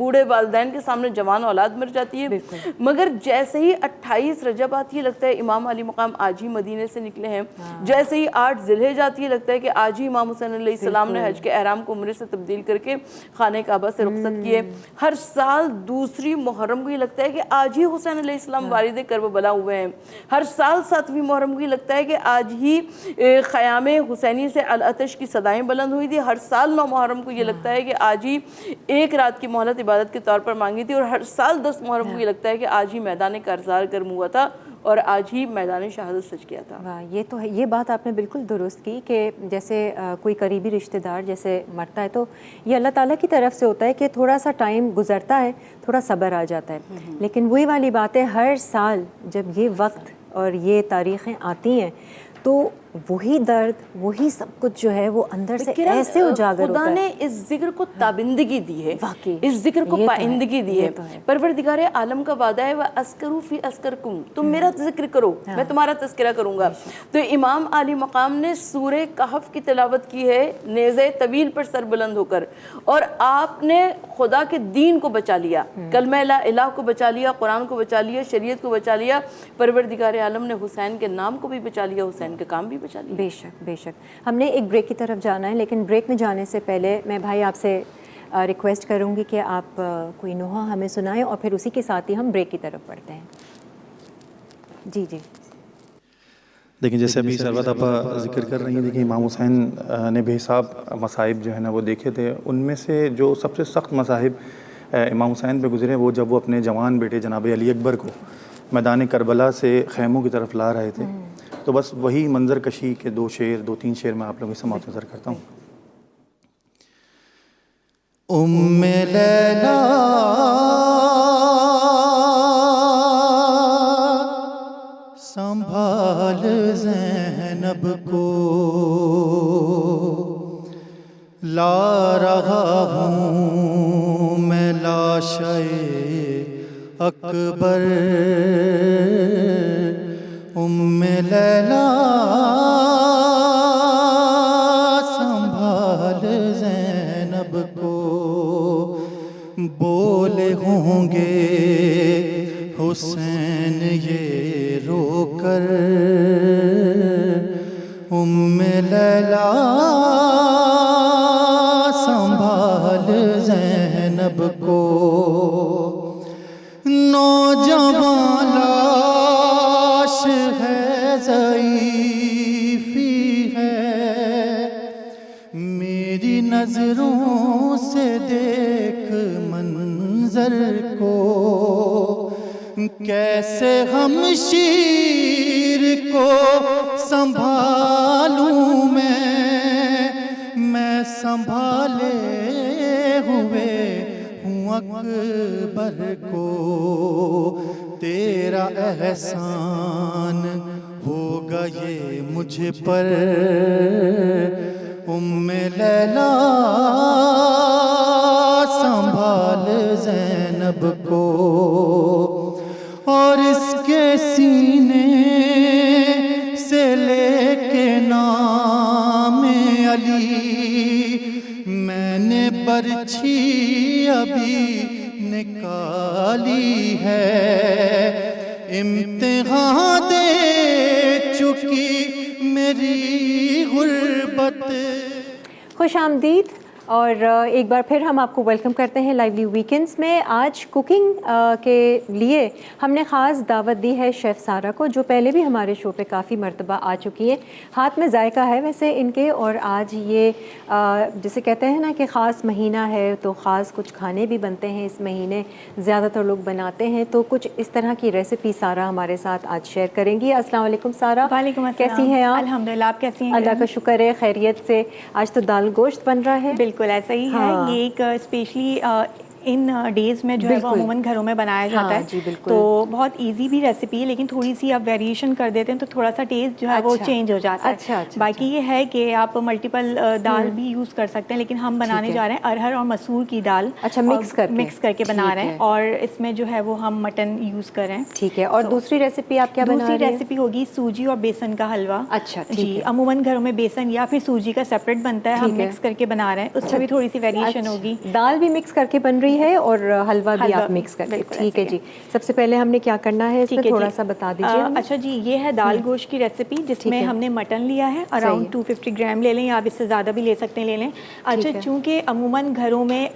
بوڑھے والدین کے سامنے جوان اولاد مر جاتی ہے، مگر جیسے ہی 28 رجب آتی ہے لگتا ہے امام علی مقام آج ہی مدینے سے نکلے ہیں، جیسے ہی 8 ذی الحجہ آتی ہے لگتا ہے کہ آج ہی امام حسین علیہ السلام نے حج کے احرام کو عمرے سے تبدیل کر کے خانہ کعبہ سے رخصت کیے، ہر سال دوسری محرم کو یہ لگتا ہے کہ آج ہی حسین علیہ السلام وارد کربلا ہوئے ہیں، ہر سال 7ویں محرم کو یہ لگتا ہے کہ آج ہی خیام حسینی سے العطش کی صدائیں بلند ہوئی تھی، ہر سال 9 محرم کو یہ لگتا ہے کہ آج ہی ایک رات کی مہلت عبادت کے طور پر مانگی تھی، اور ہر سال 10 محرم کو یہ لگتا ہے کہ آج ہی میدان کارزار گرم ہوا تھا اور آج ہی میدان شہادت سج گیا تھا۔ واہ، یہ تو ہے، یہ بات آپ نے بالکل درست کی کہ جیسے کوئی قریبی رشتہ دار جیسے مرتا ہے تو یہ اللہ تعالیٰ کی طرف سے ہوتا ہے کہ تھوڑا سا ٹائم گزرتا ہے، تھوڑا صبر آ جاتا ہے، لیکن وہی والی بات ہے ہر سال جب یہ وقت اور یہ تاریخیں آتی ہیں تو وہی درد، وہی سب کچھ جو ہے وہ اندر سے ایسے اجاگر ہوتا ہے۔ خدا نے اس ذکر کو تابندگی دی ہے، واقعی اس ذکر کو یہ تو پائندگی دی ہے۔ پروردگار عالم کا وعدہ ہے وَأَذْكُرُ فِي أَذْكُرِكُمْ، تم میرا ذکر کرو میں تمہارا تذکرہ کروں گا۔ تو امام علی مقام نے سورہ کہف کی تلاوت کی ہے نیزہ طویل پر سر بلند ہو کر، اور آپ نے خدا کے دین کو بچا لیا، کلمہ لا الہ کو بچا لیا، قرآن کو بچا لیا، شریعت کو بچا لیا، پروردگار عالم نے حسین کے نام کو بھی بچا لیا، حسین کے کام بھی بچا لیا۔ بے شک بے شک۔ ہم نے ایک بریک کی طرف جانا ہے، لیکن بریک میں جانے سے پہلے میں بھائی آپ سے ریکویسٹ کروں گی کہ آپ کوئی نوحہ ہمیں سنائیں اور پھر اسی کے ساتھ ہی ہم بریک کی طرف بڑھتے ہیں۔ جی جی دیکھیں جیسے ابھی سروت آپا ذکر کر رہی ہیں، دیکھیں امام حسین نے بے حساب مصائب جو ہے نا وہ دیکھے تھے، ان میں سے جو سب سے سخت مصائب امام حسین پہ گزرے وہ جب وہ اپنے جوان بیٹے جناب علی اکبر کو میدان کربلا سے خیموں کی طرف لا رہے تھے، تو بس وہی منظر کشی کے 2-3 شعر میں آپ لوگوں کے سامنے نظر کرتا ہوں۔ ام لیلا سنبھال زینب کو، لا رہا ہوں میں لاشِ اکبر، ام لیلا سنبھال زینب کو، بولے ہوں گے حسین یہ رو کر، ام لیلا سنبھال زینب کو، نوجوان لاش ہے ضعیفی ہے، میری نظروں سے دیکھ منظر کو، کیسے ہم شیر کو سنبھالوں میں سنبھالے ہوئے ہوں اکبر کو، تیرا احسان ہوگا یہ مجھ پر، ام لیلا سنبھال زینب کو، اور اس کے سینے سے لے کے نام علی میں نے برچھی ابھی نکالی ہے، امتحان دے چکی میری غربت۔ خوش آمدید، اور ایک بار پھر ہم آپ کو ویلکم کرتے ہیں لائیولی ویکینڈز میں۔ آج کوکنگ کے لیے ہم نے خاص دعوت دی ہے شیف سارہ کو، جو پہلے بھی ہمارے شو پہ کافی مرتبہ آ چکی ہیں، ہاتھ میں ذائقہ ہے ویسے ان کے، اور آج یہ جسے کہتے ہیں نا کہ خاص مہینہ ہے تو خاص کچھ کھانے بھی بنتے ہیں اس مہینے، زیادہ تر لوگ بناتے ہیں، تو کچھ اس طرح کی ریسیپی سارہ ہمارے ساتھ آج شیئر کریں گی۔ السلام علیکم سارہ۔ وعلیکم السلام۔ کیسی ہیں آپ؟ الحمدللہ، آپ کیسی ہیں؟ اللہ کا شکر ہے، خیریت سے۔ آج تو دال گوشت بن رہا ہے۔ بالکل ایسا ہی ہے، یہ ایک اسپیشلی ان ڈیز میں جو ہے وہ عموماً گھروں میں بنایا جاتا ہے، تو بہت ایزی بھی ریسیپی ہے، لیکن تھوڑی سی آپ ویریشن کر دیتے ہیں تو تھوڑا سا ٹیسٹ جو ہے وہ چینج ہو جاتا ہے۔ باقی یہ ہے کہ آپ ملٹیپل دال بھی یوز کر سکتے ہیں، لیکن ہم بنانے جا رہے ہیں ارہر اور مسور کی دال، مکس کر کے بنا رہے ہیں، اور اس میں جو ہے وہ ہم مٹن یوز کر رہے ہیں۔ ٹھیک ہے، اور دوسری ریسیپی آپ کیا بنا رہی ہیں؟ دوسری ریسیپی ہوگی سوجی اور بیسن کا حلوہ۔ اچھا جی، عموماً گھروں میں بیسن یا پھر سوجی کا سیپریٹ بنتا ہے، ہم مکس کر کے بنا رہے ہیں، اس میں بھی تھوڑی سی ویریشن ہوگی۔ دال بھی مکس کر کے بن رہی کری ہے اور حلوہ بھی آپ مکس کر کے. ٹھیک ہے جی. سب سے پہلے ہم نے کیا کرنا ہے اس میں تھوڑا سا بتا دیجیے. اچھا جی، یہ ہے دال گوشت کی ریسیپی جس میں ہم نے مٹن لیا ہے اراؤنڈ 250 گرام لے لیں، یا آپ اس سے زیادہ بھی لے سکتے ہیں، لے لیں. اچھا، چونکہ عموماً گھروں میں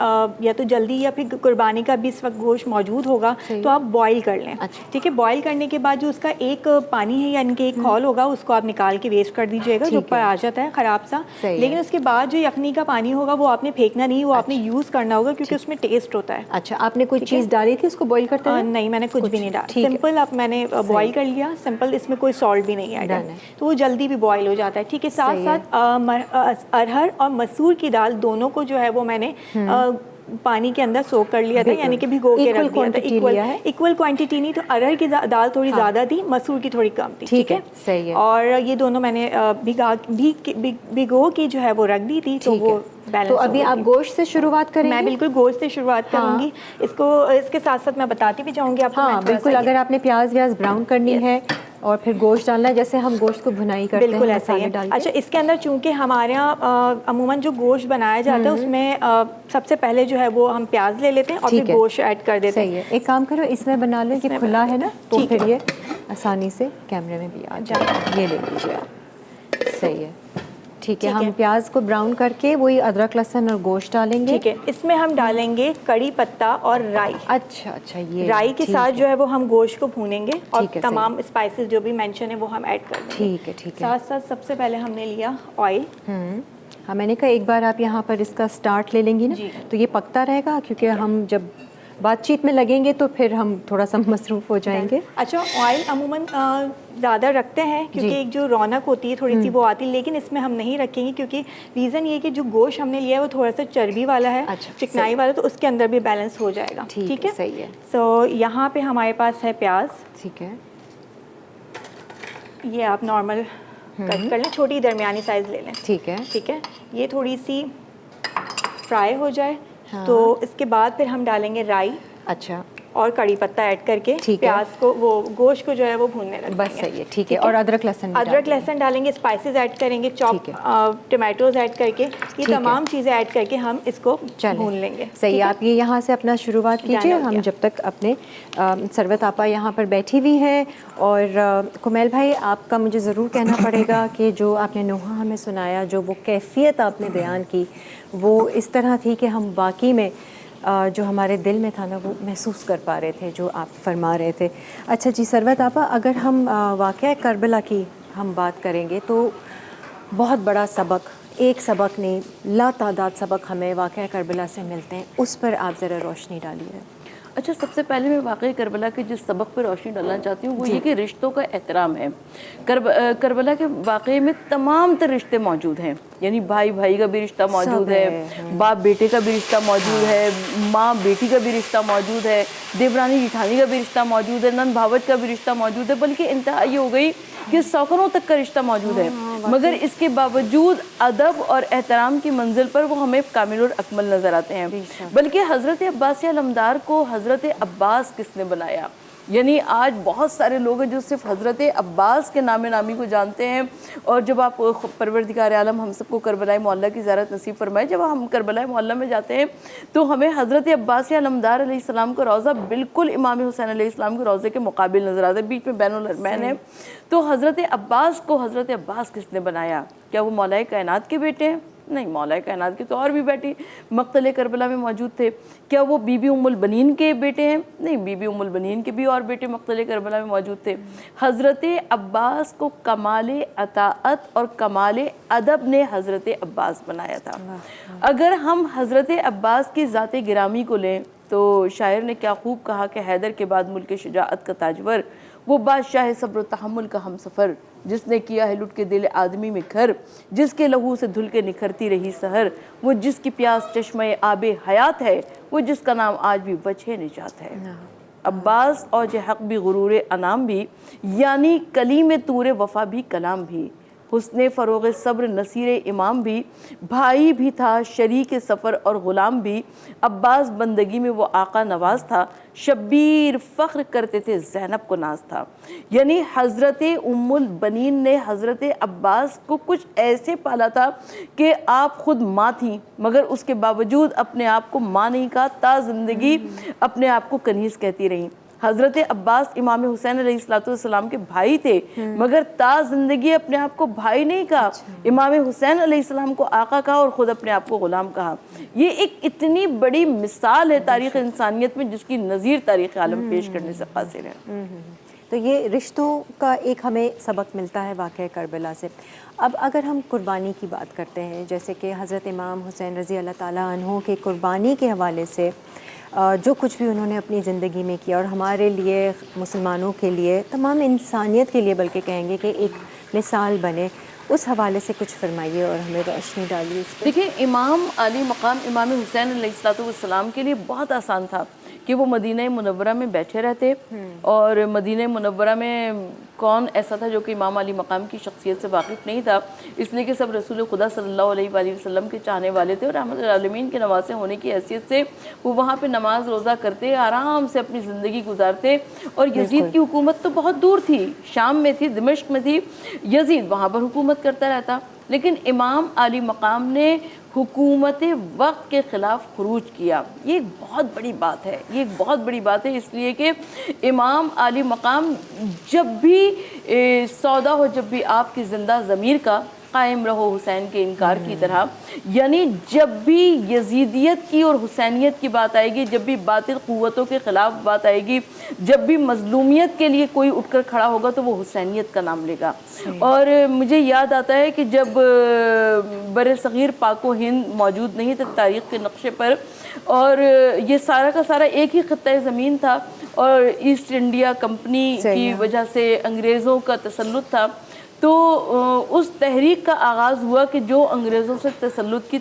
یا تو جلدی یا پھر قربانی کا بھی اس وقت گوشت موجود ہوگا تو آپ بوائل کر لیں. ٹھیک ہے، بوائل کرنے کے بعد جو اس کا ایک پانی ہے یعنی کہ ایک کھول ہوگا اس کو آپ نکال کے ویسٹ کر دیجیے گا جو اوپر آ جاتا ہے خراب سا. لیکن اس کے بعد جو یخنی کا پانی ہوگا وہ آپ نے پھینکنا نہیں، وہ آپ نے یوز کرنا ہوگا کیونکہ اس میں ٹیسٹ ہوتا ہے. اچھا، آپ نے کوئی چیز ڈالی تھی اس کو بوائل کرتے ہوئے؟ نہیں، میں نے کچھ بھی نہیں ڈالا، سمپل اب میں نے بوائل کر لیا سمپل، اس میں کوئی سالٹ بھی نہیں ایڈ ہے تو وہ جلدی بھی بوائل ہو جاتا ہے. ٹھیک ہے، ساتھ ساتھ ارہر اور مسور کی دال دونوں کو جو ہے وہ میں نے پانی کے اندر سوک کر لیا تھا، یعنی کہ بھگو کے رکھ دیا تھا. ایکول کوانٹٹی نہیں، تو ارہر کی دال تھوڑی زیادہ تھی، مسور کی تھوڑی کم تھی. ٹھیک ہے، صحیح ہے. اور یہ دونوں میں نے بھگو کے جو ہے وہ رکھ دی تھی تو وہ بیلنس. تو ابھی آپ گوشت سے شروعات کریں گے؟ میں بالکل گوشت سے شروعات کروں گی. اس کے ساتھ ساتھ میں بتاتی بھی جاؤں گی آپ کو. ہاں بالکل، اگر آپ نے پیاز ویاز براؤن کرنی ہے اور پھر گوشت ڈالنا ہے جیسے ہم گوشت کو بھنائی کرتے ہیں بالکل ایسا ہی ہے. اچھا، اس کے اندر چونکہ ہمارے یہاں عموماً جو گوشت بنایا جاتا ہے اس میں سب سے پہلے جو ہے وہ ہم پیاز لے لیتے ہیں اور پھر گوشت ایڈ کر دیتے ہیں. صحیح ہے، ایک کام کرو اس میں بنا لیں کہ کھلا ہے نا تو پھر یہ آسانی سے کیمرے میں بھی آ جائے. یہ لے لیجیے آپ. صحیح ہے، ٹھیک ہے. ہم پیاز کو براؤن کر کے وہی ادرک لہسن اور گوشت ڈالیں گے. ٹھیک ہے، اس میں ہم ڈالیں گے کڑی پتہ اور رائی. اچھا، یہ رائی کے ساتھ جو ہے وہ ہم گوشت کو بھونیں گے اور تمام اسپائسز جو بھی مینشن ہے وہ ہم ایڈ کر دیں گے. ٹھیک ہے، ٹھیک ہے. ساتھ ساتھ سب سے پہلے ہم نے لیا آئل. ہاں، میں نے کہا ایک بار آپ یہاں پر اس کا سٹارٹ لے لیں گی نا تو یہ پکتا رہے گا، کیونکہ ہم جب بات چیت میں لگیں گے تو پھر ہم تھوڑا سا مصروف ہو جائیں گے. اچھا، آئل عموماً زیادہ رکھتے ہیں کیونکہ ایک جو رونق ہوتی ہے تھوڑی سی وہ آتی ہے، لیکن اس میں ہم نہیں رکھیں گے کیونکہ ریزن یہ کہ جو گوشت ہم نے لیا ہے وہ تھوڑا سا چربی والا ہے، چکنائی والا، تو اس کے اندر بھی بیلنس ہو جائے گا. ٹھیک ہے، صحیح ہے. سو یہاں پہ ہمارے پاس ہے پیاز. ٹھیک ہے، یہ آپ نارمل کٹ کر لیں، چھوٹی درمیانی سائز لے لیں. ٹھیک ہے، ٹھیک ہے، یہ تھوڑی سی فرائی ہو جائے تو اس کے بعد پھر ہم ڈالیں گے رائی. اچھا، اور کڑی پتہ ایڈ کر کے پیاز کو وہ گوشت کو جو ہے وہ بھوننے لگیں گے. بس صحیح ہے. ٹھیک ہے، اور ادرک لہسن ڈالیں گے، اسپائسیز ایڈ کریں گے، چاپ ٹمیٹوز ایڈ کر کے، یہ تمام چیزیں ایڈ کر کے ہم اس کو بھون لیں گے. صحیح ہے. آپ یہ یہاں سے اپنا شروعات کیجیے، ہم جب تک اپنے ثروت آپا یہاں پر بیٹھی ہوئی ہیں. اور کمیل بھائی، آپ کا مجھے ضرور کہنا پڑے گا کہ جو آپ نے نوحہ ہمیں سنایا، جو وہ کیفیت آپ نے بیان کی وہ اس طرح تھی کہ ہم واقعی میں جو ہمارے دل میں تھا نا وہ محسوس کر پا رہے تھے جو آپ فرما رہے تھے. اچھا جی ثروت آپا، اگر ہم واقعہ کربلا کی ہم بات کریں گے تو بہت بڑا سبق، ایک سبق نہیں لا تعداد سبق ہمیں واقعہ کربلا سے ملتے ہیں، اس پر آپ ذرا روشنی ڈالیے. اچھا، سب سے پہلے میں واقعی کربلا کے جس سبق پہ روشنی ڈالنا چاہتی ہوں وہ یہ کہ رشتوں کا احترام ہے. کربلا کے واقعے میں تمام تر رشتے موجود ہیں، یعنی بھائی بھائی کا بھی رشتہ موجود ہے، باپ بیٹے کا بھی رشتہ موجود ہے، ماں بیٹی کا بھی رشتہ موجود ہے، دیورانی جیٹھانی کا بھی رشتہ موجود ہے، نند بھاوت کا بھی رشتہ موجود ہے، بلکہ انتہا یہ ہو گئی کہ سوکروں تک کا رشتہ موجود ہے. مگر اس کے باوجود ادب اور احترام کی منزل پر وہ ہمیں کامل اور اکمل نظر آتے ہیں. بلکہ حضرت عباسیہ علمدار کو حضرت عباس کس نے بنایا؟ یعنی آج بہت سارے لوگ ہیں جو صرف حضرت عباس کے نام نامی کو جانتے ہیں. اور جب آپ پروردگار عالم ہم سب کو کربلا معلیٰ کی زیارت نصیب فرمائے، جب ہم کربلا معلیٰ میں جاتے ہیں تو ہمیں حضرت عباسیہ علمدار علیہ السلام کا روضہ بالکل امام حسین علیہ السلام کے روضے کے مقابل نظر آتا ہے، بیچ میں بین الحرمین ہے. تو حضرت عباس کو حضرت عباس کس نے بنایا؟ کیا وہ مولا کائنات کے بیٹے ہیں؟ نہیں، مولا کائنات کے تو اور بھی بیٹے مقتل کربلا میں موجود تھے. کیا وہ بی بی ام البنین کے بیٹے ہیں؟ نہیں، بی بی ام البنین کے بھی اور بیٹے مقتل کربلا میں موجود تھے. حضرت عباس کو کمال اطاعت اور کمال ادب نے حضرت عباس بنایا تھا. اگر ہم حضرت عباس کی ذات گرامی کو لیں تو شاعر نے کیا خوب کہا کہ حیدر کے بعد ملک شجاعت کا تاجور، وہ بادشاہ صبر و تحمل کا ہم سفر، جس نے کیا ہے لٹ کے دل آدمی میں گھر، جس کے لہو سے دھل کے نکھرتی رہی سحر، وہ جس کی پیاس چشمہ آب حیات ہے، وہ جس کا نام آج بھی وجہ نجات ہے. عباس اوج حق بھی غرور انام بھی، یعنی کلیم طور وفا بھی کلام بھی، حسن فروغ صبر نصیر امام بھی، بھائی بھی تھا شریک سفر اور غلام بھی، عباس بندگی میں وہ آقا نواز تھا، شبیر فخر کرتے تھے زینب کو ناز تھا۔ یعنی حضرت ام البنین نے حضرت عباس کو کچھ ایسے پالا تھا کہ آپ خود ماں تھیں، مگر اس کے باوجود اپنے آپ کو ماں نہیں کہا، تا زندگی اپنے آپ کو کنیز کہتی رہیں۔ حضرت عباس امام حسین علیہ السلام کے بھائی تھے، مگر تا زندگی اپنے آپ کو بھائی نہیں کہا، امام حسین علیہ السلام کو آقا کہا اور خود اپنے آپ کو غلام کہا۔ یہ ایک اتنی بڑی مثال ہے تاریخ انسانیت میں جس کی نظیر تاریخ عالم پیش کرنے سے قاصر ہے۔ تو یہ رشتوں کا ایک ہمیں سبق ملتا ہے واقعہ کربلا سے۔ اب اگر ہم قربانی کی بات کرتے ہیں، جیسے کہ حضرت امام حسین رضی اللہ تعالیٰ عنہ کے قربانی کے حوالے سے جو کچھ بھی انہوں نے اپنی زندگی میں کیا، اور ہمارے لیے مسلمانوں کے لیے، تمام انسانیت کے لیے بلکہ کہیں گے کہ ایک مثال بنے، اس حوالے سے کچھ فرمائیے اور ہمیں روشنی ڈالیے اس پہ۔ دیکھیں، امام علی مقام امام حسین علیہ السلام کے لیے بہت آسان تھا کہ وہ مدینہ منورہ میں بیٹھے رہتے، اور مدینہ منورہ میں کون ایسا تھا جو کہ امام علی مقام کی شخصیت سے واقف نہیں تھا، اس لیے کہ سب رسول خدا صلی اللہ علیہ وآلہ وسلم کے چاہنے والے تھے، اور رحمت العالمین کے نواسے ہونے کی حیثیت سے وہ وہاں پہ نماز روزہ کرتے، آرام سے اپنی زندگی گزارتے۔ اور یزید کی حکومت تو بہت دور تھی، شام میں تھی، دمشق میں تھی، یزید وہاں پر حکومت کرتا رہتا، لیکن امام علی مقام نے حکومت وقت کے خلاف خروج کیا۔ یہ ایک بہت بڑی بات ہے، یہ ایک بہت بڑی بات ہے، اس لیے کہ امام علی مقام جب بھی سودا ہو، جب بھی آپ کی زندہ ضمیر کا قائم رہو حسین کے انکار کی طرح، یعنی جب بھی یزیدیت کی اور حسینیت کی بات آئے گی، جب بھی باطل قوتوں کے خلاف بات آئے گی، جب بھی مظلومیت کے لیے کوئی اٹھ کر کھڑا ہوگا تو وہ حسینیت کا نام لے گا۔ اور مجھے یاد آتا ہے کہ جب بر صغیر پاک و ہند موجود نہیں تھا تاریخ کے نقشے پر، اور یہ سارا کا سارا ایک ہی خطہ زمین تھا، اور ایسٹ انڈیا کمپنی کی وجہ سے انگریزوں کا تسلط تھا، تو اس تحریک کا آغاز ہوا کہ جو انگریزوں سے تسلط کی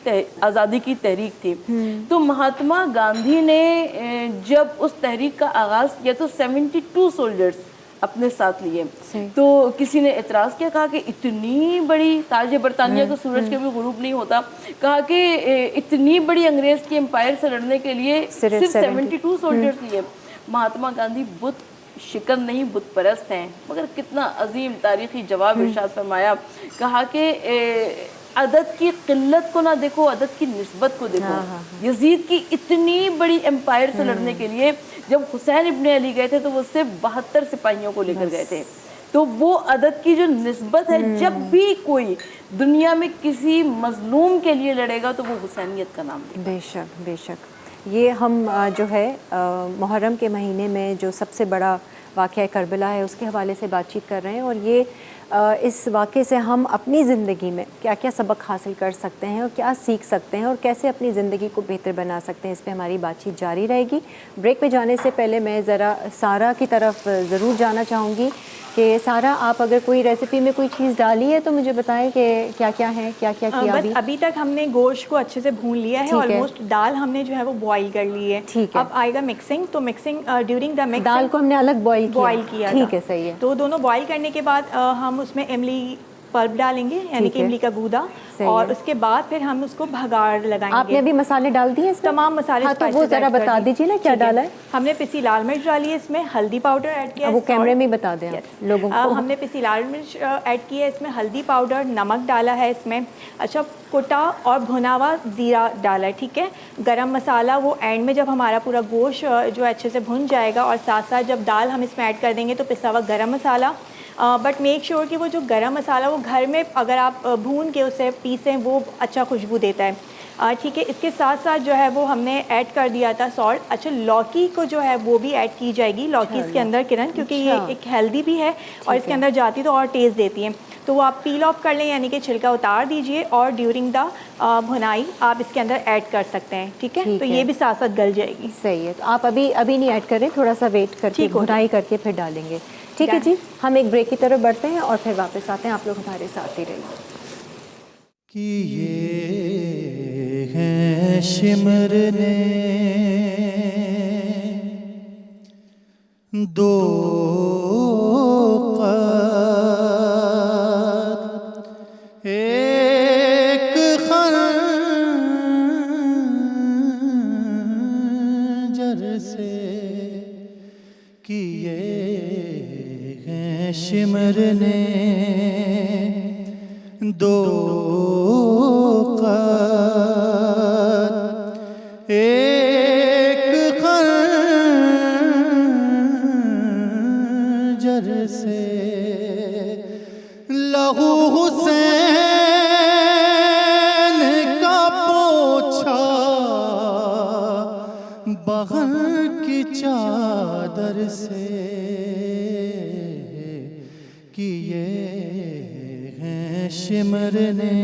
آزادی کی تحریک تھی۔ تو مہاتما گاندھی نے جب اس تحریک کا آغاز کیا تو 72 سولجرز اپنے ساتھ لیے، تو کسی نے اعتراض کیا، کہا کہ اتنی بڑی تاج برطانیہ کا سورج کبھی غروب نہیں ہوتا، کہا کہ اتنی بڑی انگریز کی امپائر سے لڑنے کے لیے صرف 72 سولجرز لیے۔ مہاتما گاندھی بت شکن نہیں، بت پرست ہیں، مگر کتنا عظیم تاریخی جواب ارشاد فرمایا، کہا کہ عدد کی قلت کو نہ دیکھو، عدد کی نسبت کو دیکھو۔ یزید کی اتنی بڑی امپائر سے لڑنے کے لیے جب حسین ابن علی گئے تھے تو وہ صرف 72 سپاہیوں کو لے کر گئے تھے۔ تو وہ عدد کی جو نسبت ہے، جب بھی کوئی دنیا میں کسی مظلوم کے لیے لڑے گا تو وہ حسینیت کا نام لے گا۔ بے شک، بے شک۔ یہ ہم جو ہے محرم کے مہینے میں جو سب سے بڑا واقعہ کربلا ہے اس کے حوالے سے بات چیت کر رہے ہیں، اور یہ اس واقعے سے ہم اپنی زندگی میں کیا کیا سبق حاصل کر سکتے ہیں اور کیا سیکھ سکتے ہیں اور کیسے اپنی زندگی کو بہتر بنا سکتے ہیں، اس پہ ہماری بات چیت جاری رہے گی۔ بریک پہ جانے سے پہلے میں ذرا سارا کی طرف ضرور جانا چاہوں گی کہ سارا، آپ اگر کوئی ریسیپی میں کوئی چیز ڈالی ہے تو مجھے بتائیں کہ کیا کیا ہے، کیا کیا کیا؟ بس ابھی تک ہم نے گوشت کو اچھے سے بھون لیا ہے، آلموسٹ دال ہم نے جو ہے وہ بوائل کر لی ہے۔ ٹھیک ہے، اب آئے گا مکسنگ، تو مکسنگ ڈیورنگ دا مکسنگ دال کو ہم نے الگ بوائل کیا، ٹھیک ہے، صحیح ہے۔ تو دونوں بوائل کرنے کے بعد ہم اس میں املی پلپ ڈالیں گے، یعنی کہ املی کا گودا، اور اس کے بعد پھر ہم اس کو بھگاڑ لگائیں گے۔ آپ نے ابھی مسالے ڈال دیے اس میں؟ تمام مسالے، ہاں، تو وہ ذرا بتا دیجیے نا کیا ڈالا ہے۔ ہم نے پسی لال مرچ ڈالی ہے، اس میں ہلدی پاؤڈر ایڈ کیا ہے، وہ کیمرے میں بتا دیں لوگوں کو۔ ہم نے پسی لال مرچ ایڈ کی ہے، اس میں ہلدی پاؤڈر، نمک ڈالا ہے اس میں، اچھا کوٹا اور بھنا ہوا زیرہ ڈالا ہے، ٹھیک ہے۔ گرم مسالہ وہ اینڈ میں جب ہمارا پورا گوشت جو اچھے سے بھن جائے گا، اور ساتھ ساتھ جب دال ہم اس میں ایڈ کر دیں گے تو پسا ہوا گرم مسالہ، بٹ میک شیور کہ وہ جو گرم مسالہ وہ گھر میں اگر آپ بھون کے اسے پیسیں وہ اچھا خوشبو دیتا ہے، ٹھیک ہے۔ اس کے ساتھ ساتھ جو ہے وہ ہم نے ایڈ کر دیا تھا سالٹ۔ اچھا لوکی کو جو ہے وہ بھی ایڈ کی جائے گی، لوکی اس کے اندر کرن، کیونکہ یہ ایک ہیلدی بھی ہے اور اس کے اندر جاتی تو اور ٹیسٹ دیتی ہے، تو وہ آپ پیل آف کر لیں، یعنی کہ چھلکا اتار دیجئے، اور ڈیورنگ دا بھنائی آپ اس کے اندر ایڈ کر سکتے ہیں، ٹھیک ہے۔ تو یہ بھی ساتھ ساتھ گل جائے گی۔ صحیح ہے، تو آپ ابھی نہیں ایڈ کریں، تھوڑا سا ویٹ کر کے بھنائی کر کے پھر ڈالیں گے، ٹھیک ہے جی۔ ہم ایک بریک کی طرف بڑھتے ہیں اور پھر واپس آتے ہیں، آپ لوگ ہمارے ساتھ ہی رہیے۔ کہ یہ ہے شمرنے دو قد دو قد ایک خنجر سے لہو حسین کا پوچھا بغل کی چادر سے کیے ہیں شمر نے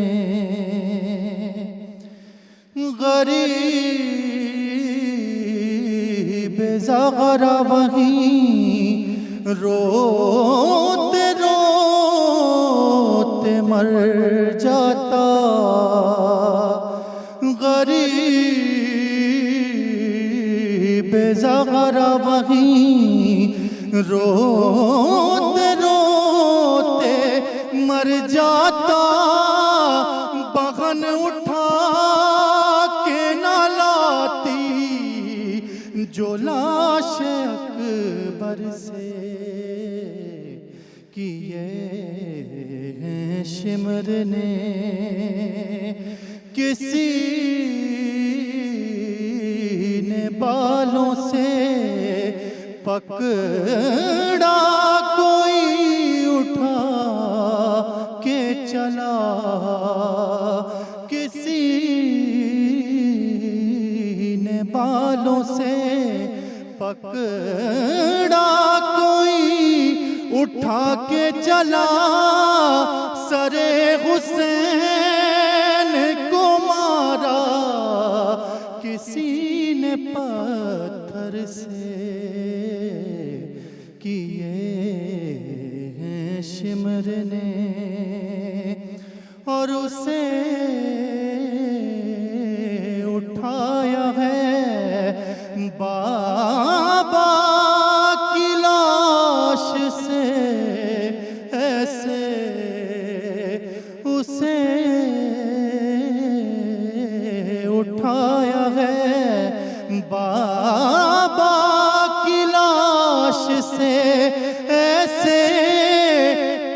غریب زغرا وہیں روتے روتے مر جاتا غریب زغرا وہیں روتے روتے مر جاتا بغن اٹھا کے نہ لاتی جو لاش اکبر سے کیے ہیں شمر نے کسی نے بالوں سے پکڑا کوئی اٹھا کے چلا کسی نے بالوں سے پکڑا کوئی اٹھا کے چلا سر حسین کو مارا کسی نے پتھر سے کیے ہیں شمر نے اور اسے اٹھایا ہے بابا کی لاش سے ایسے اسے اٹھایا ہے بابا کی لاش سے ایسے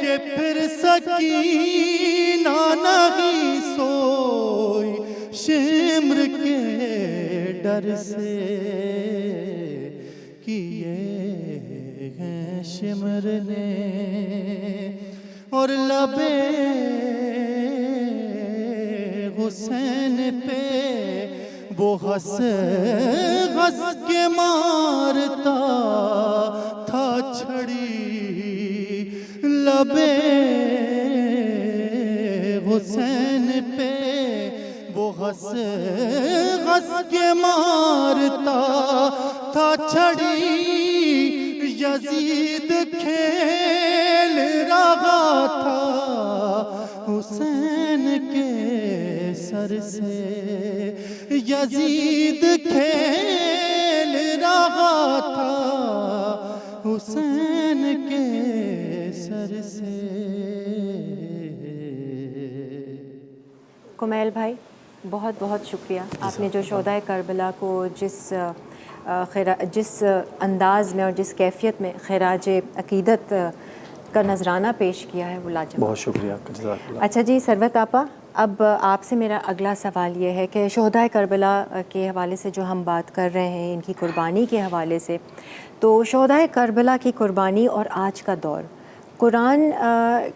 کہ پھر سکینہ نہیں سوئی شمر کے ڈر سے کیے ہیں شمر نے اور لبے حسین پہ وہ ہنس ہنس کے مارتا تھا چھڑی لبے حسین پہ وہ ہنس ہنس کے مارتا تھا چھڑی یزید کھیل رہا تھا حسین کے سر سے یزید کھیل رہا تھا حسین کے سر سے کمیل بھائی بہت بہت شکریہ آپ نے جو شہدائے کربلا کو جس انداز میں اور جس کیفیت میں خراج عقیدت کا نذرانہ پیش کیا ہے وہ لاجواب. بہت شکریہ آپ کا، جزاک اللہ. اچھا جی ثروت آپا، اب آپ سے میرا اگلا سوال یہ ہے کہ شہدائے کربلا کے حوالے سے جو ہم بات کر رہے ہیں ان کی قربانی کے حوالے سے، تو شہدائے کربلا کی قربانی اور آج کا دور قرآن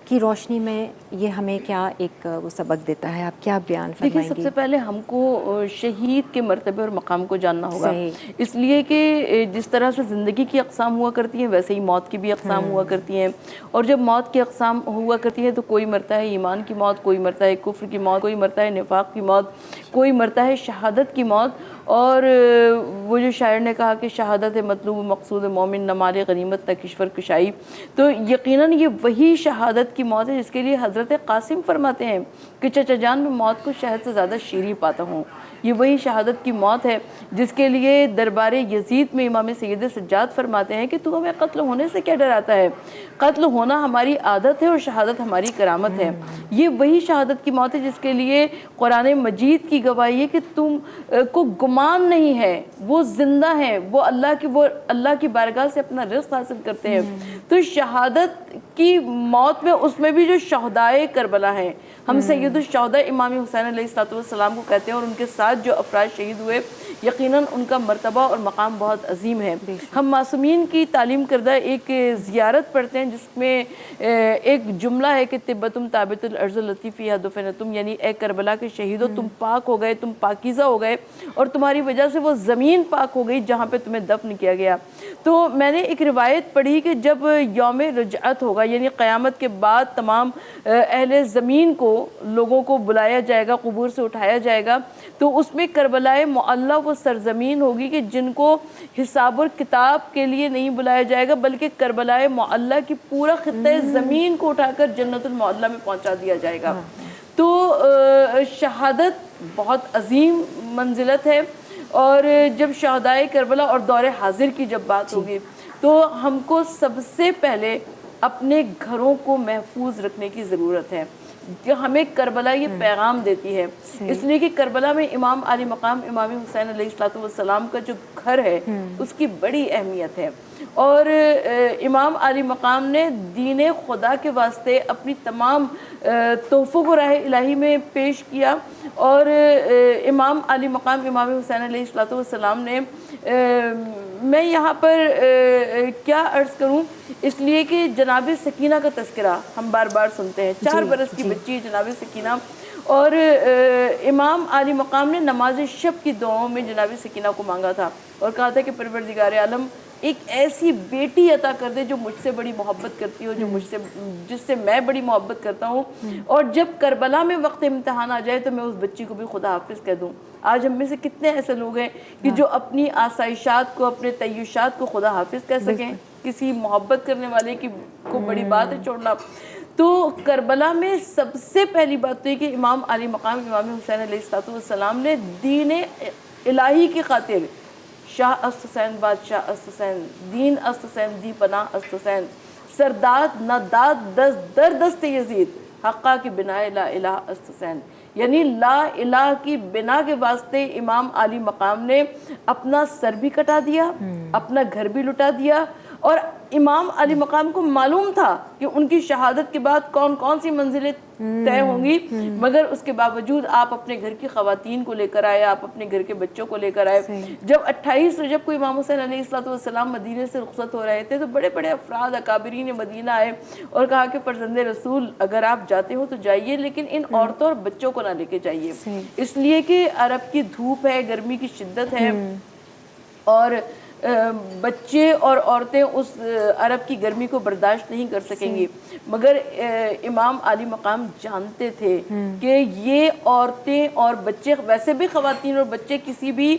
کی روشنی میں یہ ہمیں کیا ایک وہ سبق دیتا ہے، آپ کیا بیان فرمائیں گی؟ دیکھیں سب سے پہلے ہم کو شہید کے مرتبے اور مقام کو جاننا ہوگا. اس لیے کہ جس طرح سے زندگی کی اقسام ہوا کرتی ہیں ویسے ہی موت کی بھی اقسام ہوا کرتی ہیں، اور جب موت کی اقسام ہوا کرتی ہے تو کوئی مرتا ہے ایمان کی موت، کوئی مرتا ہے کفر کی موت، کوئی مرتا ہے نفاق کی موت، کوئی مرتا ہے شہادت کی موت. اور وہ جو شاعر نے کہا کہ شہادت مطلوب مقصود مومن نہ مال غنیمت نہ کشور کشائی، تو یقیناً یہ وہی شہادت کی موت ہے جس کے لیے حضرت قاسم فرماتے ہیں کہ چچا جان میں موت کو شہد سے زیادہ شیریں پاتا ہوں. یہ وہی شہادت کی موت ہے جس کے لیے دربار یزید میں امام سید سجاد فرماتے ہیں کہ تو ہمیں قتل ہونے سے کیا ڈراتا ہے، قتل ہونا ہماری عادت ہے اور شہادت ہماری کرامت ہے. یہ وہی شہادت کی موت ہے جس کے لیے قرآن مجید کی گواہی ہے کہ تم کو گمان نہیں ہے، وہ زندہ ہیں، وہ اللہ کی بارگاہ سے اپنا رزق حاصل کرتے ہیں. تو شہادت کی موت میں اس میں بھی جو شہدائے کربلا ہیں، ہم سید الشہداء امام حسین علیہ السلام کو کہتے ہیں، اور ان کے ساتھ جو افراد شہید ہوئے یقیناً ان کا مرتبہ اور مقام بہت عظیم ہے۔ ہم معصومین کی تعلیم کردہ ایک زیارت پڑھتے ہیں جس میں ایک جملہ ہے کہ طبتم تابت الارض التی فیہا دفنتم، یعنی اے کربلا کے شہیدوں تم پاک ہو گئے، تم پاکیزہ ہو گئے، اور تمہاری وجہ سے وہ زمین پاک ہو گئی جہاں پہ تمہیں دفن کیا گیا۔ تو میں نے ایک روایت پڑھی کہ جب یوم رجعت ہوگا، یعنی قیامت کے بعد تمام اہل زمین کو، لوگوں کو بلایا جائے گا، قبور سے اٹھایا جائے گا، تو اس میں کربلائے معلی وہ سرزمین ہوگی کہ جن کو حساب اور کتاب کے لیے نہیں بلایا جائے گا، بلکہ کربلائے معلی کی پورا خطہ زمین کو اٹھا کر جنت المعلی میں پہنچا دیا جائے گا۔ تو شہادت بہت عظیم منزلت ہے، اور جب شہدائے کربلا اور دور حاضر کی جب بات ہوگی تو ہم کو سب سے پہلے اپنے گھروں کو محفوظ رکھنے کی ضرورت ہے، کہ ہمیں کربلا یہ پیغام دیتی ہے، اس لیے کہ کربلا میں امام علی مقام امام حسین علیہ السلام کا جو گھر ہے اس کی بڑی اہمیت ہے، اور امام علی مقام نے دین خدا کے واسطے اپنی تمام تحفوں کو راہ الہی میں پیش کیا، اور امام علی مقام امام حسین علیہ السلام نے میں یہاں پر کیا عرض کروں، اس لیے کہ جناب سکینہ کا تذکرہ ہم بار بار سنتے ہیں، 4 برس کی بچی جناب سکینہ، اور امام علی مقام نے نماز شب کی دعاؤں میں جناب سکینہ کو مانگا تھا اور کہا تھا کہ پروردگار عالم ایک ایسی بیٹی عطا کر دے جو مجھ سے بڑی محبت کرتی ہو، جس سے میں بڑی محبت کرتا ہوں، اور جب کربلا میں وقت امتحان آ جائے تو میں اس بچی کو بھی خدا حافظ کہہ دوں۔ آج ہم میں سے کتنے ایسے لوگ ہیں کہ جو اپنی آسائشات کو، اپنے تعیشات کو خدا حافظ کہہ سکیں؟ کسی محبت کرنے والے کو بڑی بات ہے چھوڑنا۔ تو کربلا میں سب سے پہلی بات تو یہ کہ امام علی مقام امام حسین علیہ السلام نے دین الہی کی خاطر، شاہ است حسین بادشاہ است حسین، دین است حسین دی پناہ است حسین، سرداد نہ داد دست در دست یزید، حقہ کی بنا لا الہ است حسین، یعنی لا الہ کی بنا کے واسطے امام علی مقام نے اپنا سر بھی کٹا دیا، اپنا گھر بھی لٹا دیا، اور امام علی مقام کو معلوم تھا کہ ان کی شہادت کے بعد کون کون سی منزلیں طے ہوں گی، مگر اس کے باوجود آپ اپنے گھر کی خواتین کو لے کر آئے، آپ اپنے گھر کے بچوں کو لے کر آئے۔ جب 28 رجب کو امام حسین علیہ السلام مدینے سے رخصت ہو رہے تھے تو بڑے بڑے افراد اکابرین مدینہ آئے اور کہا کہ فرزند رسول اگر آپ جاتے ہو تو جائیے، لیکن ان عورتوں اور بچوں کو نہ لے کے جائیے، اس لیے کہ عرب کی دھوپ ہے، گرمی کی شدت ہے، اور بچے اور عورتیں اس عرب کی گرمی کو برداشت نہیں کر سکیں گی۔ مگر امام علی مقام جانتے تھے کہ یہ عورتیں اور بچے، ویسے بھی خواتین اور بچے کسی بھی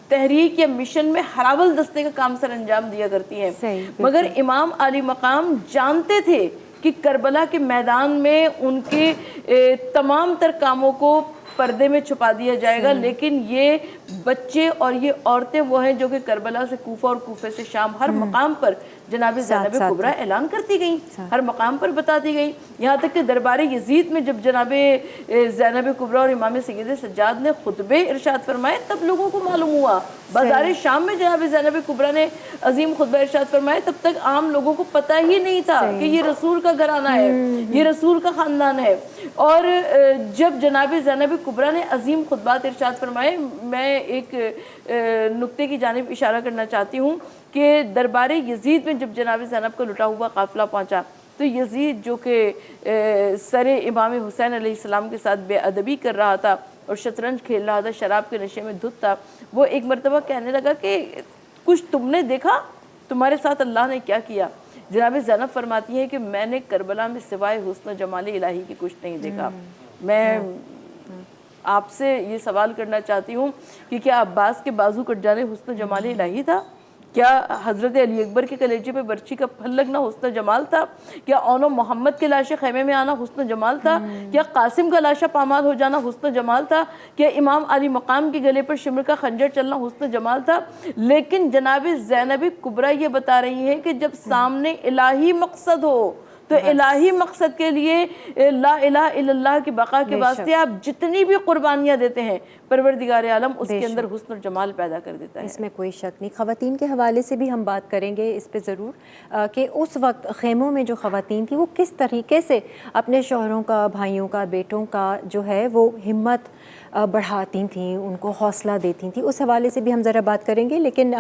تحریک یا مشن میں ہراول دستے کا کام سر انجام دیا کرتی ہیں، مگر امام علی مقام جانتے تھے کہ کربلا کے میدان میں ان کے تمام تر کاموں کو پردے میں چھپا دیا جائے گا، لیکن یہ بچے اور یہ عورتیں وہ ہیں جو کہ کربلا سے کوفہ اور کوفے سے شام ہر مقام پر جناب زینب کبریٰ اعلان کرتی گئیں، ہر مقام پر بتاتی گئیں، یہاں تک کہ دربار یزید میں جب جناب زینب کبریٰ اور امام سید سجاد نے خطبے ارشاد فرمائے تب لوگوں کو معلوم ہوا، بازار شام میں جناب زینب کبریٰ نے عظیم خطبہ ارشاد فرمائے، تب تک عام لوگوں کو پتہ ہی نہیں تھا کہ یہ رسول کا گھرانہ ہے، یہ رسول کا خاندان ہے۔ اور جب جناب زینب کبریٰ نے عظیم خطبات ارشاد فرمائے، میں ایک نقطے کی جانب اشارہ کرنا چاہتی ہوں کہ دربار یزید میں جب جناب زینب کا لٹا ہوا قافلہ پہنچا تو یزید جو کہ سر امام حسین علیہ السلام کے ساتھ بے ادبی کر رہا تھا اور شطرنج کھیل رہا تھا، شراب کے نشے میں دھت تھا، وہ ایک مرتبہ کہنے لگا کہ کچھ تم نے دیکھا، تمہارے ساتھ اللہ نے کیا کیا؟ جناب زینب فرماتی ہیں کہ میں نے کربلا میں سوائے حسن و جمال الہی کی کچھ نہیں دیکھا۔ میں آپ سے یہ سوال کرنا چاہتی ہوں کہ کیا عباس کے بازو کٹ جانے حسن و جمال الہی تھا؟ کیا حضرت علی اکبر کے کلیجے پہ برچی کا پھل لگنا حسن و جمال تھا؟ کیا اون و محمد کے لاشے خیمے میں آنا حسن و جمال تھا؟ کیا قاسم کا لاشا پامال ہو جانا حسن و جمال تھا؟ کیا امام علی مقام کے گلے پر شمر کا خنجر چلنا حسن و جمال تھا؟ لیکن جناب زینب کبریٰ یہ بتا رہی ہیں کہ جب سامنے الہی مقصد ہو تو الہی مقصد کے لیے لا الہ الا اللہ کی بقا کے واسطے آپ جتنی بھی قربانیاں دیتے ہیں پروردگار عالم اس کے اندر حسن اور جمال پیدا کر دیتا ہے. اس میں کوئی شک نہیں. خواتین کے حوالے سے بھی ہم بات کریں گے اس پہ ضرور کہ اس وقت خیموں میں جو خواتین تھیں وہ کس طریقے سے اپنے شوہروں کا، بھائیوں کا، بیٹوں کا جو ہے وہ ہمت بڑھاتی تھیں، ان کو حوصلہ دیتی تھیں. اس حوالے سے بھی ہم ذرا بات کریں گے. لیکن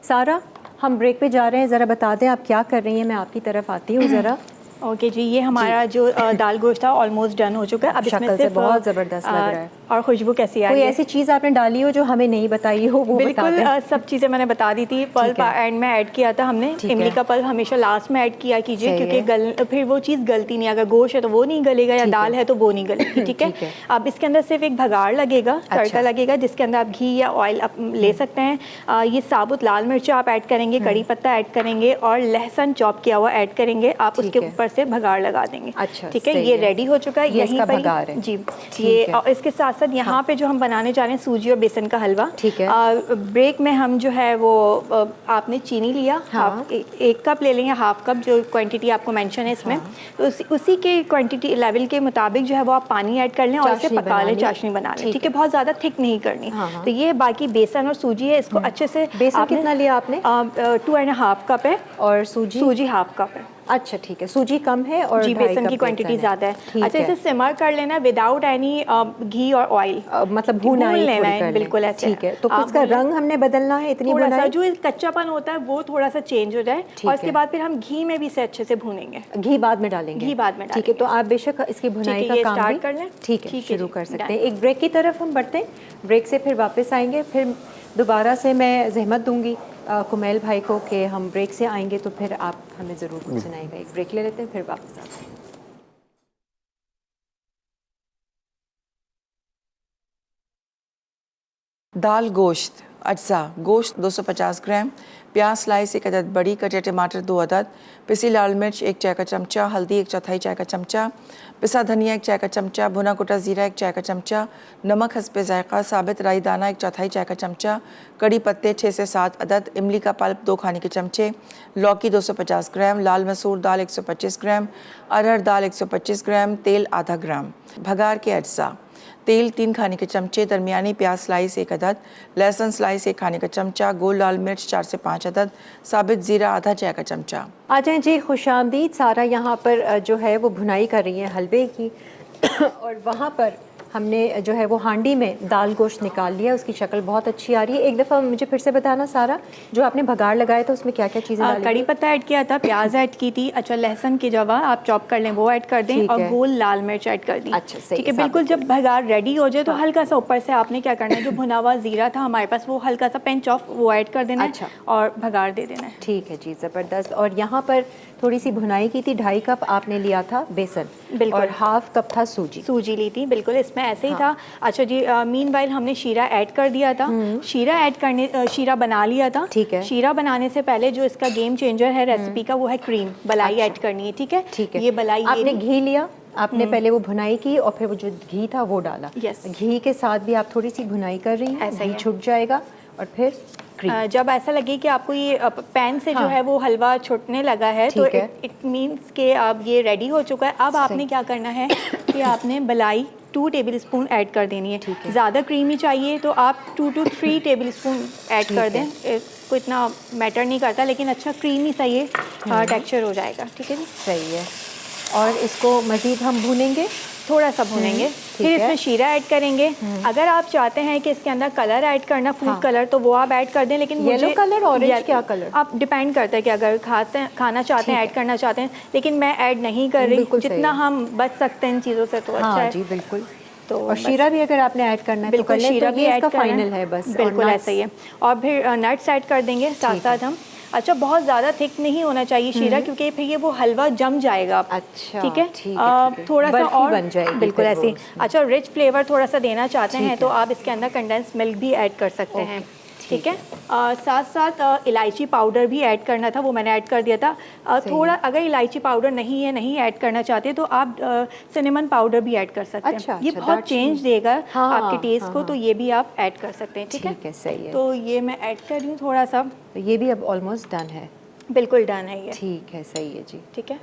سارہ، ہم بریک پہ جا رہے ہیں، ذرا بتا دیں آپ کیا کر رہی ہیں. میں آپ کی طرف آتی ہوں ذرا. اوکے جی، یہ ہمارا جو دال گوشت تھا آلموسٹ ڈن ہو چکا ہے. اب اس میں صرف بہت زبردست لگ رہا ہے. اور خوشبو کیسی آ رہی ہے؟ کوئی ایسی چیز آپ نے ڈالی ہو جو ہمیں نہیں بتائی ہو وہ بتا بالکل دیں. سب چیزیں میں نے بتا دی تھی. پلپ اینڈ میں ایڈ کیا تھا ہم نے. املی کا پلپ ہمیشہ لاسٹ میں ایڈ کیا کیجیے کیونکہ پھر وہ چیز گلتی نہیں. اگر گوشت ہے تو وہ نہیں گلے گا یا دال ہے تو وہ نہیں گلے گی. ٹھیک ہے. اب اس کے اندر صرف ایک بھگاڑ لگے گا، تڑکا لگے گا، جس کے اندر آپ گھی یا آئل لے سکتے ہیں. یہ ثابت لال مرچ آپ ایڈ کریں گے، کڑی پتہ ایڈ کریں گے اور لہسن چاپ کیا ہوا ایڈ کریں گے. آپ اس کے اوپر سے بھگاڑ لگا دیں گے. ٹھیک ہے، یہ ریڈی ہو چکا ہے. یہیں پر جی یہ، اور اس کے ساتھ ساتھ یہاں پہ جو ہم بنانے جا رہے ہیں سوجی اور بیسن کا حلوہ. ٹھیک ہے. بریک میں ہم جو ہے وہ آپ نے چینی لیا، 1 کپ لے لیں یا 1/2 کپ جو کوانٹٹی آپ کو مینشن ہے اس میں. اسی کے کوانٹٹی لیول کے مطابق جو ہے وہ آپ پانی ایڈ کر لیں اور اسے پکا لیں، چاشنی بنا لیں. ٹھیک ہے، بہت زیادہ تھک نہیں کرنی. تو یہ باقی بیسن اور سوجی ہے، اس کو اچھے سے. بیسن کتنا لیا آپ نے؟ 2.5 کپ ہے. اور سوجی 1/2 کپ ہے. اچھا ٹھیک ہے. سوجی کم ہے اور جی بیسن کی کوانٹٹی زیادہ ہے. اچھا، اسے سمر کر لینا ہے وداؤٹ اینی گھی اور آئل. مطلب بھونا لینا ہے بالکل ایسے. ٹھیک ہے. تو اس کا رنگ ہم نے بدلنا ہے اتنی تھوڑا سا، جو کچا پن ہوتا ہے وہ تھوڑا سا چینج ہو جائے. اور اس کے بعد پھر ہم گھی میں بھی اسے اچھے سے بھونیں گے. گھی بعد میں ڈالیں گے. گھی بعد میں ڈالیں گے. ٹھیک ہے. تو آپ بے شک اس کی بھونائی کا کام اسٹارٹ کر لیں. ٹھیک ہے، شروع کر سکتے ہیں. ایک بریک کی طرف ہم بڑھتے ہیں. بریک سے پھر واپس آئیں گے. پھر دوبارہ سے میں زحمت دوں گی کمیل بھائی کو کہ ہم بریک سے آئیں گے تو پھر آپ ہمیں ضرور کچھ سنائیں گا. ایک بریک لے لیتے ہیں پھر واپس آتے ہیں. دال گوشت اجزاء: گوشت 250 گرام، پیاز سلائس 1 عدد بڑی، کٹے ٹماٹر 2 عدد، پسی لال مرچ 1 چائے کا چمچہ، ہلدی 1/4 چائے کا چمچہ، پسا دھنیا 1 چائے کا چمچہ، بھنا کوٹا زیرہ 1 چائے کا چمچہ، نمک حسب ذائقہ، ثابت رائی دانہ 1/4 چائے کا چمچہ، کڑی پتے 6 سے 7 عدد، املی کا پلپ 2 کھانے کے چمچے، لوکی 250 گرام، لال مسور دال 125 گرام، ارہر دال 125 گرام، تیل آدھا گرام. بھگار کے اجزاء: تیل 3 کھانے کے چمچے، درمیانی پیاز سلائس 1 عدد، لہسن سلائس 1 کھانے کا چمچہ، گول لال مرچ 4 سے 5 عدد، ثابت زیرہ آدھا چائے کا چمچہ. آ جائیں جی. خوش آمدید. سارہ یہاں پر جو ہے وہ بھنائی کر رہی ہیں حلوے کی اور وہاں پر ہم نے جو ہے وہ ہانڈی میں دال گوشت نکال لیا. اس کی شکل بہت اچھی آ رہی ہے. ایک دفعہ مجھے پھر سے بتانا سارہ، جو آپ نے بھگاڑ لگایا تھا اس میں کیا کیا چیزیں ڈالی؟ کڑی پتہ ایڈ کیا تھا، پیاز ایڈ کی تھی. اچھا، لہسن کی جگہ آپ چاپ کر لیں وہ ایڈ کر دیں اور گول لال مرچ ایڈ کر دی. اچھا صحیح. ٹھیک ہے، بالکل. جب بھگاڑ ریڈی ہو جائے تو ہلکا سا اوپر سے آپ نے کیا کرنا ہے، جو بھنا ہوا زیرہ تھا ہمارے پاس وہ ہلکا سا پنچ آف وہ ایڈ کر دینا ہے اور بھگاڑ دے دینا ہے. ٹھیک ہے جی، زبردست. اور یہاں پر تھوڑی سی بھنائی کی تھی. 2.5 کپ آپ نے لیا تھا بیسن، بالکل، اور 1/2 کپ تھا سوجی لی تھی. بالکل اس میں ایسے ہی تھا. اچھا جی، مین وائل ہم نے شیرہ ایڈ کر دیا تھا. شیرہ بنا لیا تھا. ٹھیک ہے. شیرہ بنانے سے پہلے جو اس کا گیم چینجر ہے ریسیپی کا وہ ہے کریم. بلائی ایڈ کرنی ہے. ٹھیک ہے. ٹھیک ہے. یہ بلائی آپ نے گھی لیا، آپ نے پہلے وہ بھنائی کی اور پھر وہ جو گھی تھا وہ ڈالا. گھی کے ساتھ بھی آپ تھوڑی سی بھنائی کر رہی ہیں، ایسا ہی چھٹ جائے گا. اور پھر جب ایسا لگے کہ آپ کو یہ پین سے جو ہے وہ حلوہ چھوٹنے لگا ہے تو اٹ مینس کہ اب یہ ریڈی ہو چکا ہے. اب آپ نے کیا کرنا ہے کہ آپ نے بلائی 2 ٹیبل اسپون ایڈ کر دینی ہے. زیادہ کریمی چاہیے تو آپ 2 to 3 ٹیبل اسپون ایڈ کر دیں. کو اتنا میٹر نہیں کرتا، لیکن اچھا کریمی سا یہ ٹیکسچر ہو جائے گا. ٹھیک ہے جی، صحیح ہے. اور اس کو مزید ہم بھونیں گے، تھوڑا سا بھونیں گے. پھر اس میں شیرہ ایڈ کریں گے. اگر آپ چاہتے ہیں کہ اس کے اندر کلر ایڈ کرنا، فوڈ کلر، تو وہ آپ ایڈ کر دیں. لیکن یلو کلر، اورنج، کیا کلر آپ ڈیپینڈ کرتا ہے کہ اگر کھانا چاہتے ہیں ایڈ کرنا چاہتے ہیں. لیکن میں ایڈ نہیں کر رہی. جتنا ہم بچ سکتے ہیں ان چیزوں سے تو اچھا ہے. جی بالکل. تو اور شیرہ بھی اگر آپ نے ایڈ کرنا ہے تو بالکل شیرہ بھی ایڈ کرنا فائنل ہے. بس بالکل ایسا ہی ہے. اور پھر نٹس ایڈ کر دیں گے ساتھ ساتھ ہم. اچھا، بہت زیادہ تھک نہیں ہونا چاہیے شیرہ، کیونکہ پھر یہ وہ حلوہ جم جائے گا. اچھا ٹھیک ہے. تھوڑا سا اور بالکل ایسے. اچھا، رچ فلیور تھوڑا سا دینا چاہتے ہیں تو آپ اس کے اندر کنڈینس ملک بھی ایڈ کر سکتے ہیں. ٹھیک ہے. ساتھ ساتھ الائچی پاؤڈر بھی ایڈ کرنا تھا، وہ میں نے ایڈ کر دیا تھا. تھوڑا اگر الائچی پاؤڈر نہیں ایڈ کرنا چاہتے تو آپ سنیمن پاؤڈر بھی ایڈ کر سکتے ہیں. یہ بہت چینج دے گا آپ کے ٹیسٹ کو، تو یہ بھی آپ ایڈ کر سکتے ہیں. ٹھیک ہے، صحیح ہے. تو یہ میں ایڈ کر رہی ہوں تھوڑا سا. یہ بھی اب آلموسٹ ڈن ہے. بالکل ڈن ہے یہ. ٹھیک ہے، صحیح ہے جی. ٹھیک ہے.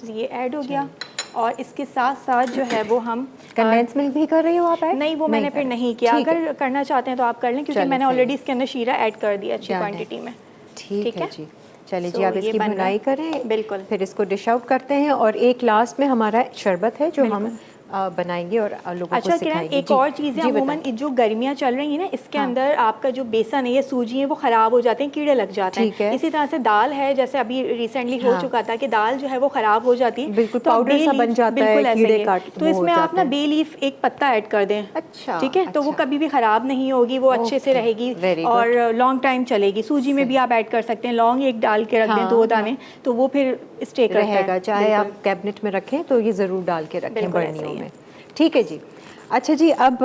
یہ ایڈ ہو گیا، اور اس کے ساتھ ساتھ جو ہے وہ ہم کنڈینس ملک بھی کر رہی ہو آپ ایڈ؟ نہیں، وہ میں نے پھر نہیں کیا، اگر کرنا چاہتے ہیں تو آپ کر لیں، کیونکہ میں نے آلریڈی اس کے اندر شیرہ ایڈ کر دیا اچھی کوانٹٹی میں. ٹھیک ہے جی. چلیں جی، آپ اس کی بن گیا. بھنائی کریں، بالکل. پھر اس کو ڈش آؤٹ کرتے ہیں، اور ایک لاسٹ میں ہمارا شربت ہے جو ہم بنائیں گے اور لوگوں کو اچھا سکھائیں کرن، گے. ایک اور چیز ہے، عموماً جو گرمیاں چل رہی ہیں نا، اس کے اندر آپ کا جو بیسن ہے یا سوجی ہے وہ خراب ہو جاتے ہیں، کیڑے لگ جاتے ہیں. اسی طرح سے دال ہے، جیسے ابھی ریسنٹلی ہو چکا تھا کہ دال جو ہے وہ خراب ہو جاتی ہے، بالکل پاؤڈر سا بن جاتا ہے، کیڑے کاٹ. تو اس میں آپ نا بے لیف ایک پتا ایڈ کر دیں. اچھا، ٹھیک ہے، تو وہ کبھی بھی خراب نہیں ہوگی، وہ اچھے سے رہے گی اور لانگ ٹائم چلے گی. سوجی میں بھی آپ ایڈ کر سکتے ہیں، لونگ ایک ڈال کے رکھ دیں 2 دانے، تو وہ پھر اسٹے رہے گا. چاہے آپ کیبنٹ میں رکھیں تو یہ ضرور ڈال کے رکھیں برنیوں میں. ٹھیک ہے جی. اچھا جی، اب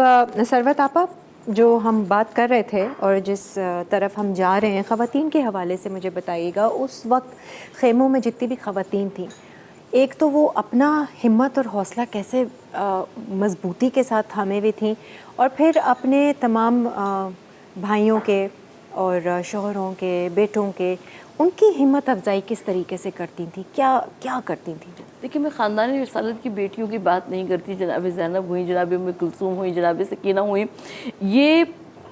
ثروت آپا، جو ہم بات کر رہے تھے اور جس طرف ہم جا رہے ہیں، خواتین کے حوالے سے مجھے بتائیے گا، اس وقت خیموں میں جتنی بھی خواتین تھیں، ایک تو وہ اپنا ہمت اور حوصلہ کیسے مضبوطی کے ساتھ تھامے ہوئی تھیں، اور پھر اپنے تمام بھائیوں کے اور شوہروں کے، بیٹوں کے، ان کی ہمت افزائی کس طریقے سے کرتی تھیں، کیا کرتی تھیں؟ دیکھیے، میں خاندانی رسالت کی بیٹیوں کی بات نہیں کرتی. جناب زینب ہوئیں، جناب ام کلثوم ہوئیں، جناب سکینہ ہوئیں، یہ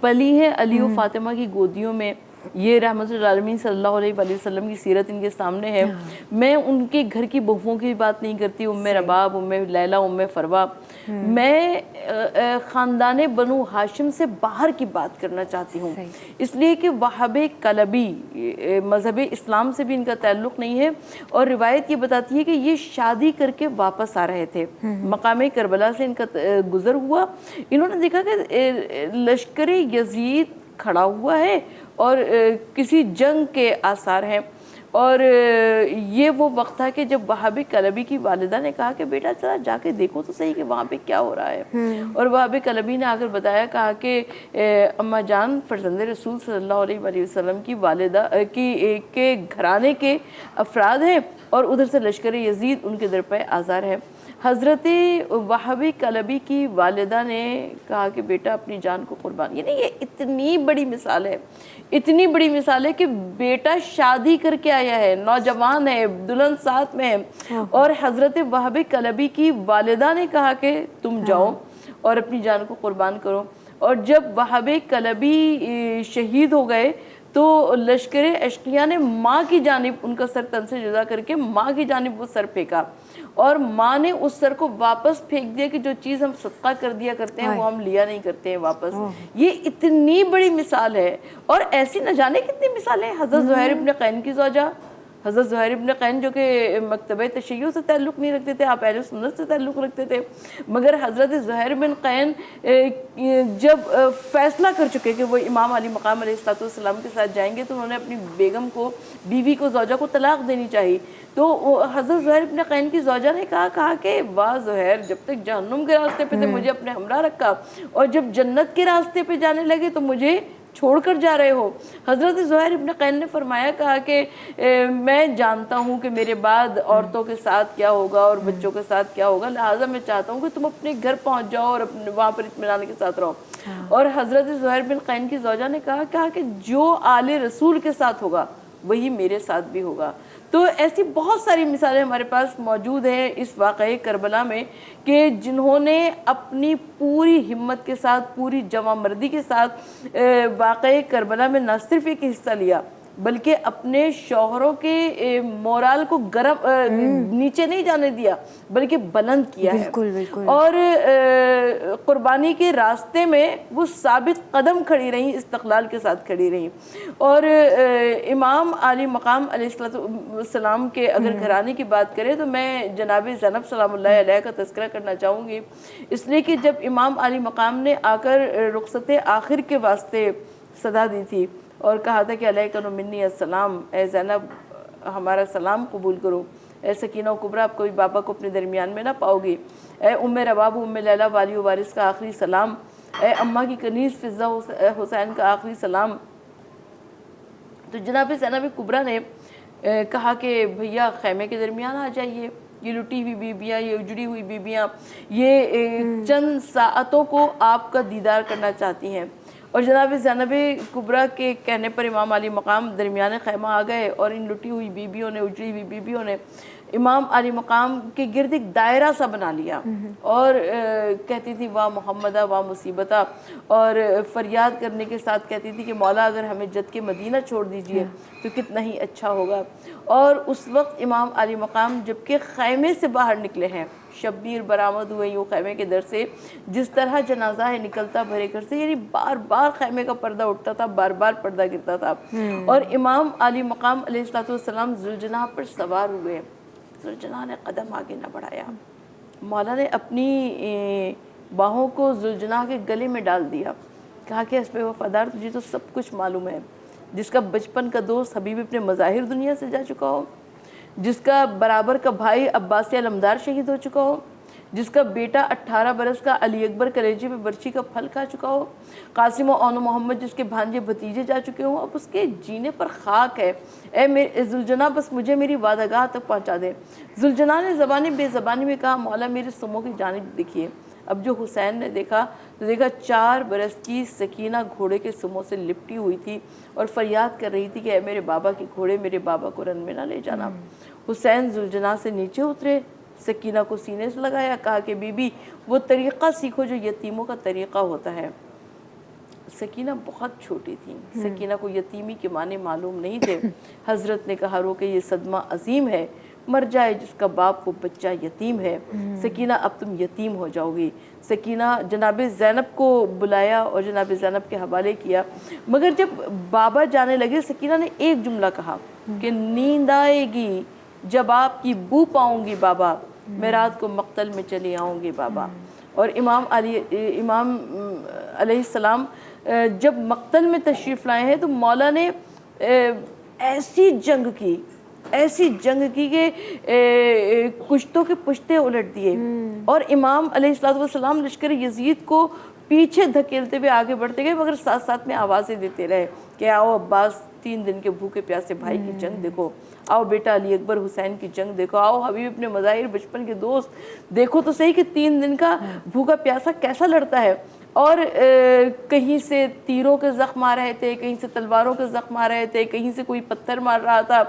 پلی ہیں علی و فاطمہ کی گودیوں میں. یہ رحمت العالمین صلی اللہ علیہ وآلہ وسلم کی سیرت ان کے سامنے ہے. میں ان کے گھر کی بہوؤں کی بات نہیں کرتی، ام رباب، ام لیلہ، ام فروا. میں خاندان بنو ہاشم سے باہر کی بات کرنا چاہتی ہوں، اس لیے کہ وہاب کلبی مذہب اسلام سے بھی ان کا تعلق نہیں ہے. اور روایت یہ بتاتی ہے کہ یہ شادی کر کے واپس آ رہے تھے، مقام کربلا سے ان کا گزر ہوا. انہوں نے دیکھا کہ لشکر یزید کھڑا ہوا ہے اور کسی جنگ کے آثار ہیں. اور یہ وہ وقت تھا کہ جب وہاب کلبی کی والدہ نے کہا کہ بیٹا ذرا جا کے دیکھو تو صحیح کہ وہاں پہ کیا ہو رہا ہے. اور وہاب کلبی نے آ کر بتایا، کہا کہ اماں جان فرزند رسول صلی اللہ علیہ وآلہ وسلم کی والدہ کے گھرانے کے افراد ہیں، اور ادھر سے لشکر یزید ان کے در پہ آزار ہے. حضرت وہاب کلبی کی والدہ نے کہا کہ بیٹا اپنی جان کو قربان. یعنی یہ اتنی بڑی مثال ہے، اتنی بڑی مثال ہے کہ بیٹا شادی کر کے آیا ہے، نوجوان ہے، دلہن ساتھ میں ہے، اور حضرت وہاب کلبی کی والدہ نے کہا کہ تم جاؤ اور اپنی جان کو قربان کرو. اور جب وہاب کلبی شہید ہو گئے تو لشکر اشقیہ نے ماں کی جانب ان کا سر تن سے جدا کر کے ماں کی جانب وہ سر پھینکا، اور ماں نے اس سر کو واپس پھینک دیا کہ جو چیز ہم صدقہ کر دیا کرتے ہیں وہ ہم لیا نہیں کرتے ہیں واپس. یہ اتنی بڑی مثال ہے. اور ایسی نہ جانے کتنی مثالیں. حضرت زہیر ابن قین کی زوجہ، حضرت زہیر ابن قین جو کہ مکتبہ تشیع سے تعلق نہیں رکھتے تھے، آپ اہل سنت سے تعلق رکھتے تھے، مگر حضرت زہیر بن قین جب فیصلہ کر چکے کہ وہ امام علی مقام علیہ السلام کے ساتھ جائیں گے تو انہوں نے اپنی بیگم کو، بیوی کو، زوجہ کو طلاق دینی چاہیے. تو حضرت زہیر ابن قین کی زوجہ نے کہا کہ واہ زہیر، جب تک جہنم کے راستے پہ تھے مجھے اپنے ہمراہ رکھا، اور جب جنت کے راستے پہ جانے لگے تو مجھے چھوڑ کر جا رہے ہو. حضرت زہیر ابن قین نے فرمایا، کہا کہ میں جانتا ہوں کہ میرے بعد عورتوں کے ساتھ کیا ہوگا اور بچوں کے ساتھ کیا ہوگا، لہٰذا میں چاہتا ہوں کہ تم اپنے گھر پہنچ جاؤ اور وہاں پر اطمینان کے ساتھ رہو. اور حضرت زہیر بن قین کی زوجہ نے کہا کہ جو آل رسول کے ساتھ ہوگا وہی میرے ساتھ بھی ہوگا. تو ایسی بہت ساری مثالیں ہمارے پاس موجود ہیں اس واقعے کربلا میں کہ جنہوں نے اپنی پوری ہمت کے ساتھ، پوری جواں مردی کے ساتھ واقعے کربلا میں نہ صرف ایک حصہ لیا بلکہ اپنے شوہروں کے مورال کو گرم نیچے نہیں جانے دیا بلکہ بلند کیا ہے. اور قربانی کے راستے میں وہ ثابت قدم کھڑی رہیں، استقلال کے ساتھ کھڑی رہیں. اور امام علی مقام علیہ السلام کے اگر گھرانے کی بات کریں تو میں جناب زینب سلام اللہ علیہ کا تذکرہ کرنا چاہوں گی، اس لیے کہ جب امام علی مقام نے آ کر رخصت آخر کے واسطے صدا دی تھی اور کہا تھا کہ علیہ کنو منی السلام، اے زینب ہمارا سلام قبول کرو، اے سکینہ و کبریٰ آپ کبھی بابا کو اپنے درمیان میں نہ پاؤ گی، اے ام رباب ام لیلہ والی و وارث کا آخری سلام، اے اماں کی کنیز فضہ حسین کا آخری سلام. تو جناب زینب کبریٰ نے کہا کہ بھیا خیمے کے درمیان آ جائیے، یہ لٹی ہوئی بیبیاں، یہ اجڑی ہوئی بیبیاں، یہ چند ساعتوں کو آپ کا دیدار کرنا چاہتی ہیں. اور جناب زینب کبریٰ کے کہنے پر امام علی مقام درمیان خیمہ آ گئے اور ان لٹی ہوئی بیبیوں نے، اجڑی ہوئی بیبیوں نے امام علی مقام کے گرد ایک دائرہ سا بنا لیا اور کہتی تھی واہ محمدہ واہ مصیبتہ، اور فریاد کرنے کے ساتھ کہتی تھی کہ مولا اگر ہمیں جد کے مدینہ چھوڑ دیجئے تو کتنا ہی اچھا ہوگا۔ اور اس وقت امام علی مقام جبکہ خیمے سے باہر نکلے ہیں، شبیر برآمد ہوئے یوں خیمے کے در سے، جس طرح جنازہ ہے نکلتا بھرے گھر سے، یعنی بار بار خیمے کا پردہ اٹھتا تھا، بار بار پردہ گرتا تھا، اور امام علی مقام علیہ السلام ذوالجناح پر سوار ہوئے۔ ذوالجناح نے قدم آگے نہ بڑھایا، مولا نے اپنی باہوں کو ذوالجناح کے گلے میں ڈال دیا، کہا کہ اس پہ وفادار تجھے تو سب کچھ معلوم ہے، جس کا بچپن کا دوست حبیب اپنے مظاہر دنیا سے جا چکا ہو، جس کا برابر کا بھائی عباسی علمدار شہید ہو چکا ہو، جس کا بیٹا 18 برس کا علی اکبر کلیجے پہ برچی کا پھل کھا چکا ہو، قاسم و اون و محمد جس کے بھانجے بھتیجے جا چکے ہوں، اب اس کے جینے پر خاک ہے، اے میرے ذوالجناح بس مجھے میری وعدہ گاہ تک پہنچا دے۔ ذوالجناح نے زبانی بے زبانی میں کہا مولا میرے سموں کی جانب دیکھیے۔ اب جو حسین نے دیکھا تو دیکھا 4 برس کی سکینہ گھوڑے کے سموں سے لپٹی ہوئی تھی اور فریاد کر رہی تھی کہ اے میرے بابا کے گھوڑے میرے بابا کو رن میں نہ لے جانا۔ حسین ذوالجناح سے نیچے اترے، سکینہ کو سینے سے لگایا، کہا کہ بی بی وہ طریقہ سیکھو جو یتیموں کا طریقہ ہوتا ہے۔ سکینہ بہت چھوٹی تھی، سکینہ کو یتیمی کے معنی معلوم نہیں تھے۔ حضرت نے کہا رو کہ یہ صدمہ عظیم ہے، مر جائے جس کا باپ وہ بچہ یتیم ہے، سکینہ اب تم یتیم ہو جاؤ گی۔ سکینہ جناب زینب کو بلایا اور جناب زینب کے حوالے کیا، مگر جب بابا جانے لگے سکینہ نے ایک جملہ کہا کہ نیند آئے گی جب آپ کی بو پاؤں گی بابا، میں رات کو مقتل میں چلی آؤں گی بابا۔ اور امام علیہ السلام جب مقتل میں تشریف لائے ہیں تو مولا نے ایسی جنگ کی کہ کشتوں کے پشتے الٹ دیے، اور امام علیہ السلام لشکر یزید کو پیچھے دھکیلتے ہوئے آگے بڑھتے گئے، مگر ساتھ ساتھ میں آوازیں دیتے رہے کہ آؤ عباس 3 دن کے بھوکے پیاسے بھائی کی جنگ دیکھو، آؤ بیٹا علی اکبر حسین کی جنگ دیکھو، آؤ حبیب اپنے مظاہر بچپن کے دوست دیکھو تو صحیح کہ 3 دن کا بھوکا پیاسا کیسا لڑتا ہے۔ اور کہیں سے تیروں کے زخم آ رہے تھے، کہیں سے تلواروں کے زخم آ رہے تھے، کہیں سے کوئی پتھر مار رہا تھا،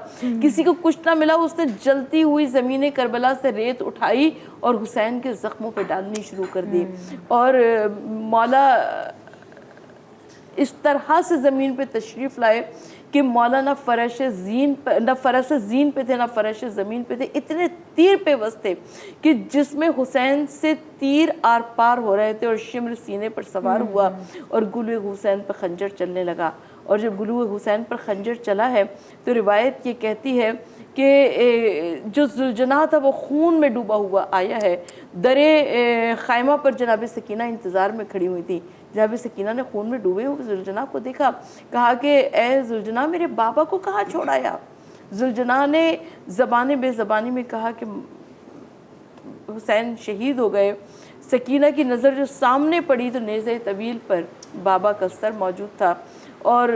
کسی کو کچھ نہ ملا، اس نے جلتی ہوئی زمین کربلا سے ریت اٹھائی اور حسین کے زخموں پہ ڈالنی شروع کر دی، اور مولا اس طرح سے زمین پہ تشریف لائے کہ مولا نہ فرش زین پہ تھے نہ فرش زمین پہ تھے، اتنے تیر پہ وس تھے کہ جس میں حسین سے تیر آر پار ہو رہے تھے، اور شمر سینے پر سوار ہوا اور گلوے حسین پر خنجر چلنے لگا۔ اور جب گلوے حسین پر خنجر چلا ہے تو روایت یہ کہتی ہے کہ جو ذوالجناح تھا وہ خون میں ڈوبا ہوا آیا ہے۔ درے خیمہ پر جناب سکینہ انتظار میں کھڑی ہوئی تھی، جناب سکینہ نے خون میں ڈوبے ہوئے ذوالجناح کو دیکھا، کہا کہ اے ذوالجناح میرے بابا کو کہاں چھوڑایا؟ ذوالجناح نے زبان بے زبانی میں کہا کہ حسین شہید ہو گئے۔ سکینہ کی نظر جو سامنے پڑی تو نیزہ طویل پر بابا کا سر موجود تھا، اور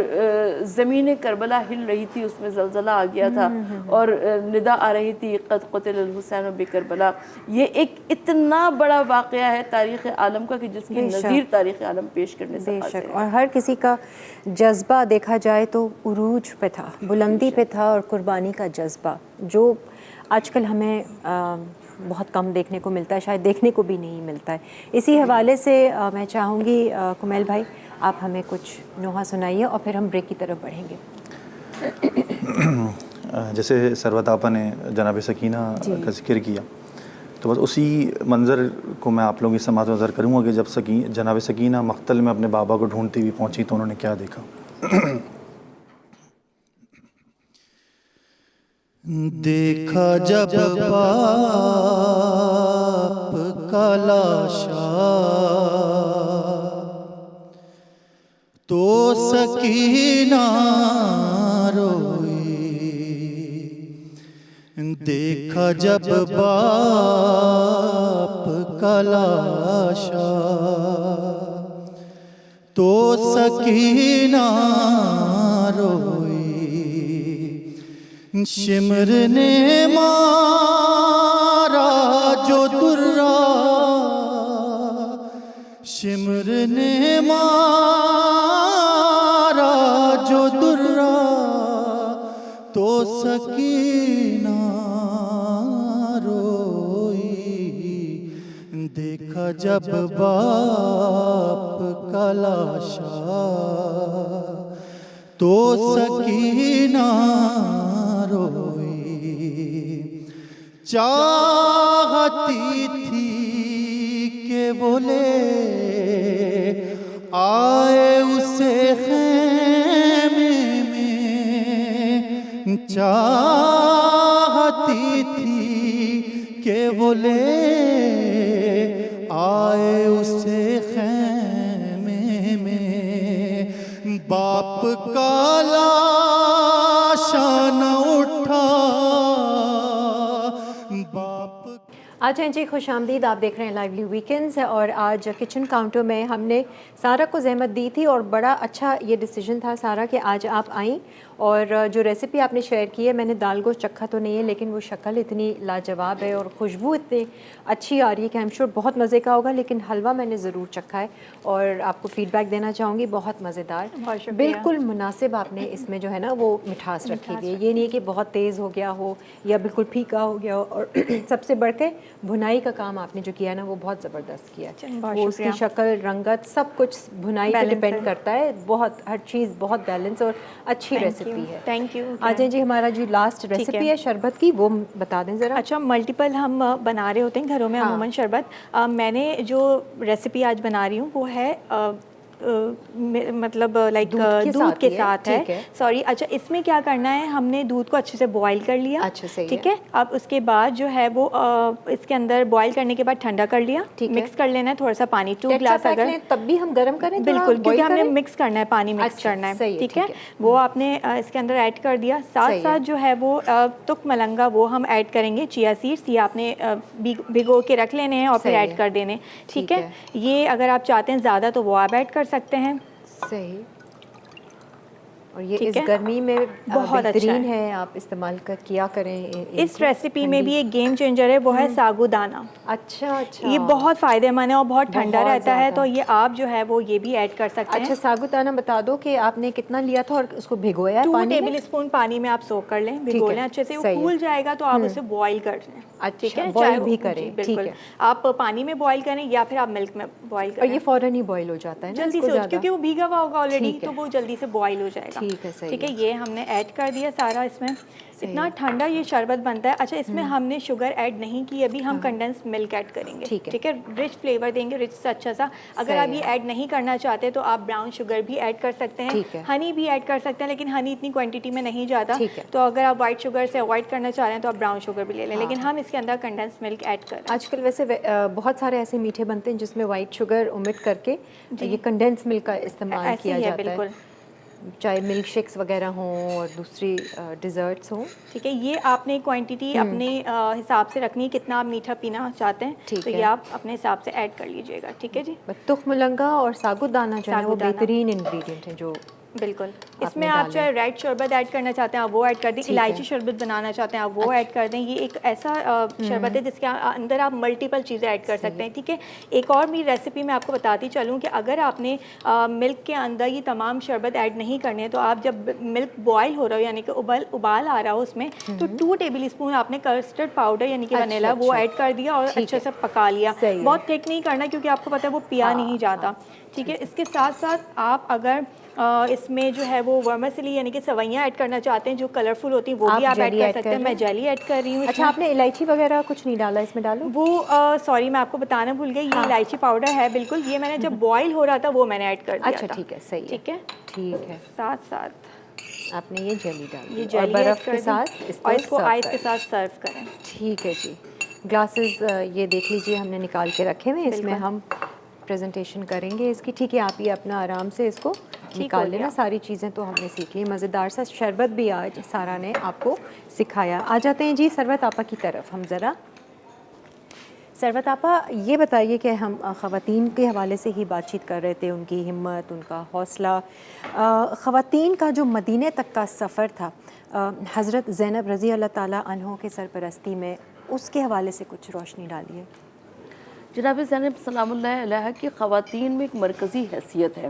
زمین کربلا ہل رہی تھی، اس میں زلزلہ آ گیا تھا، اور ندا آ رہی تھی قد قتل الحسین بکربلا۔ یہ ایک اتنا بڑا واقعہ ہے تاریخ عالم کا کہ جس کی نظیر تاریخ عالم پیش کرنے سے بے شک، اور ہر کسی کا جذبہ دیکھا جائے تو عروج پہ تھا، بلندی پہ تھا، اور قربانی کا جذبہ جو آج کل ہمیں بہت کم دیکھنے کو ملتا ہے، شاید دیکھنے کو بھی نہیں ملتا ہے۔ اسی حوالے سے میں چاہوں گی کمیل بھائی آپ ہمیں کچھ نوحہ سنائیے اور پھر ہم بریک کی طرف بڑھیں گے۔ جیسے سروت آپا نے جناب سکینہ کا ذکر کیا، تو بس اسی منظر کو میں آپ لوگوں کی سماعت نظر کروں گا کہ جب جناب سکینہ مقتل میں اپنے بابا کو ڈھونڈتی ہوئی پہنچی تو انہوں نے کیا دیکھا۔ دیکھا جب باپ کا لاشا تو سکینہ روئی، دیکھا جب باپ کا لاشا تو سکینہ روئی، شمر نے مارا جو درا، شمر نے مارا جو درا تو سکینہ دیکھا جب باپ کا لاشا تو سکینہ روئی، چاہتی تھی کہ وہ لے آئے اسے خیمے میں، چاہتی تھی کہ وہ لے آئے اسے خیمے میں، باپ کا لاشا نہ اٹھا، باپ۔ آج ہیں جی، خوش آمدید، آپ دیکھ رہے ہیں لائیولی ویکینڈز، اور آج کچن کاؤنٹر میں ہم نے سارہ کو زحمت دی تھی اور بڑا اچھا یہ ڈیسیجن تھا سارہ کہ آج آپ آئیں، اور جو ریسیپی آپ نے شیئر کی ہے، میں نے دال گوشت چکھا تو نہیں ہے لیکن وہ شکل اتنی لاجواب ہے اور خوشبو اتنی اچھی آ رہی ہے کہ I'm sure بہت مزے کا ہوگا، لیکن حلوہ میں نے ضرور چکھا ہے اور آپ کو فیڈ بیک دینا چاہوں گی، بہت مزیدار، بالکل مناسب آپ نے اس میں جو ہے نا وہ مٹھاس رکھی ہوئی ہے، یہ نہیں کہ بہت تیز ہو گیا ہو یا بالکل پھیکا ہو گیا ہو، اور سب سے بڑھ کے بھنائی کا کام آپ نے جو کیا ہے نا وہ بہت زبردست کیا ہے، وہ اس کی شکل، رنگت، سب کچھ بھنائی پہ ڈپینڈ کرتا ہے، بہت ہر چیز بہت بیلنس اور اچھی ریسیپی ہے۔ Thank you. آ جائیں جی، ہمارا جو لاسٹ ریسیپی ہے شربت کی، وہ بتا دیں ذرا۔ اچھا، ملٹیپل ہم بنا رہے ہوتے ہیں گھروں میں عموماً شربت، میں نے جو ریسیپی آج بنا رہی ہوں وہ ہے مطلب لائک دودھ کے ساتھ ہے، سوری، اچھا اس میں کیا کرنا ہے، ہم نے دودھ کو اچھے سے بوائل کر لیا، ٹھیک ہے، اب اس کے بعد جو ہے وہ اس کے اندر بوائل کرنے کے بعد ٹھنڈا کر لیا، مکس کر لینا ہے تھوڑا سا پانی، 2 گلاس اگر، تب بھی ہم گرم کریں بالکل، کیونکہ ہم نے مکس کرنا ہے، پانی مکس کرنا ہے، ٹھیک ہے، وہ آپ نے اس کے اندر ایڈ کر دیا، ساتھ ساتھ جو ہے وہ تک ملنگا وہ ہم ایڈ کریں گے، چیا سیڈس، یہ آپ نے بھگو کے رکھ لینے ہیں اور پھر ایڈ کر دینے، ٹھیک ہے، یہ اگر آپ چاہتے ہیں زیادہ تو وہ آپ ایڈ کر سکتے ہیں، صحیح، اور یہ اس گرمی میں بہت بہترین ہے، آپ استعمال کیا کریں اس ریسیپی میں بھی ایک گیم چینجر ہے، وہ ہے ساگو دانہ۔ اچھا اچھا، یہ بہت فائدہ مند ہے اور بہت ٹھنڈا رہتا ہے، تو یہ آپ جو ہے وہ یہ بھی ایڈ کر سکتے ہیں۔ اچھا، ساگو دانہ بتا دو کہ آپ نے کتنا لیا تھا اور اس کو بھگویا؟ 2 ٹیبل اسپون پانی میں آپ سوک کر لیں، بھگو لیں اچھے سے، وہ پھول جائے گا تو آپ اسے بوائل کر لیں، ٹھیک ہے، بوائل بھی کریں، بالکل، آپ پانی میں بوائل کریں یا پھر آپ ملک میں بوائل کریں، اور یہ فوراً ہی بوائل ہو جاتا ہے جلدی سے، کیونکہ وہ بھیگا ہوا ہوگا آلریڈی تو وہ جلدی سے بوائل ہو جائے گا، ٹھیک ہے، یہ ہم نے ایڈ کر دیا سارا اس میں، اتنا ٹھنڈا یہ شربت بنتا ہے۔ اچھا، اس میں ہم نے شوگر ایڈ نہیں کی ابھی، ہم کنڈنس ملک ایڈ کریں گے، ٹھیک ہے، رچ فلیور دیں گے، رچ سے اچھا سا، اگر آپ یہ ایڈ نہیں کرنا چاہتے تو آپ براؤن شوگر بھی ایڈ کر سکتے ہیں، ہنی بھی ایڈ کر سکتے ہیں، لیکن ہنی اتنی کوانٹٹی میں نہیں جاتا، تو اگر آپ وائٹ شوگر سے اوائڈ کرنا چاہ رہے ہیں تو آپ براؤن شوگر بھی لے لیں، لیکن ہم اس کے اندر کنڈنس ملک ایڈ کر رہے ہیں۔ آج کل ویسے بہت سارے ایسے میٹھے بنتے ہیں جس میں وائٹ شوگر اومٹ کر کے یہ کنڈنس ملک کا استعمال کیا جاتا ہے، چاہے ملک شیکس وغیرہ ہوں اور دوسری ڈیزرٹس ہوں، ٹھیک ہے، یہ آپ نے کوانٹٹی اپنے حساب سے رکھنی، کتنا آپ میٹھا پینا چاہتے ہیں تو یہ آپ اپنے حساب سے ایڈ کر لیجیے گا، ٹھیک ہے جی۔ تخم ملنگا اور ساگو دانہ جو ہے وہ بہترین انگریڈینٹ ہیں جو بالکل، اس میں آپ چاہے ریڈ شربت ایڈ کرنا چاہتے ہیں آپ وہ ایڈ کر دیں، الائچی شربت بنانا چاہتے ہیں آپ وہ ایڈ کر دیں، یہ ایک ایسا شربت ہے جس کے اندر آپ ملٹیپل چیزیں ایڈ کر سکتے ہیں، ٹھیک ہے۔ ایک اور بھی ریسیپی میں آپ کو بتاتی چلوں کہ اگر آپ نے ملک کے اندر یہ تمام شربت ایڈ نہیں کرنے تو آپ جب ملک بوائل ہو رہا ہو یعنی کہ ابال آ رہا ہو اس میں تو 2 ٹیبل اسپون آپ نے کسٹرڈ پاؤڈر یعنی کہ ونیلا وہ ایڈ کر دیا اور اچھے سے پکا لیا، بہت تھک نہیں کرنا کیونکہ آپ کو پتہ ہے وہ پیا نہیں جاتا، ٹھیک ہے۔ اس کے ساتھ ساتھ آپ اگر اس میں جو ہے وہ ورمسلی یعنی کہ سوئیاں ایڈ کرنا چاہتے ہیں جو کلرفل ہوتی ہیں وہ بھی آپ ایڈ کر سکتے ہیں، میں جیلی ایڈ کر رہی ہوں۔ اچھا، آپ نے الائچی وغیرہ کچھ نہیں ڈالا اس میں؟ ڈالو وہ سوری میں آپ کو بتانا بھول گئی، یہ الائچی پاؤڈر ہے بالکل، یہ میں نے جب بوائل ہو رہا تھا وہ میں نے ایڈ کر دیا تھا۔ اچھا ٹھیک ہے، صحیح ہے، ٹھیک ہے، ٹھیک ہے، ساتھ ساتھ آپ نے یہ جیلی ڈالی، یہ جیلی برف کے ساتھ اور اس کو آئس کے ساتھ سرو کریں، ٹھیک ہے جی۔ گلاسز یہ دیکھ لیجیے ہم نے نکال کے رکھے ہوئے، اس میں ہم پریزنٹیشن کریں گے اس کی، ٹھیک ہے، آپ یہ اپنا آرام سے اس کو نکال لینا، ساری چیزیں تو ہم نے سیکھ لی، مزیدار سا شربت بھی آج سارا نے آپ کو سکھایا۔ آ جاتے ہیں جی ثروت آپا کی طرف، ہم ذرا ثروت آپا یہ بتائیے کہ ہم خواتین کے حوالے سے ہی بات چیت کر رہے تھے، ان کی ہمت، ان کا حوصلہ، خواتین کا جو مدینے تک کا سفر تھا حضرت زینب رضی اللہ تعالیٰ عنہ کے سرپرستی میں، اس کے حوالے سے کچھ روشنی ڈالیے۔ جناب زینب سلام اللہ علیہ کی خواتین میں ایک مرکزی حیثیت ہے،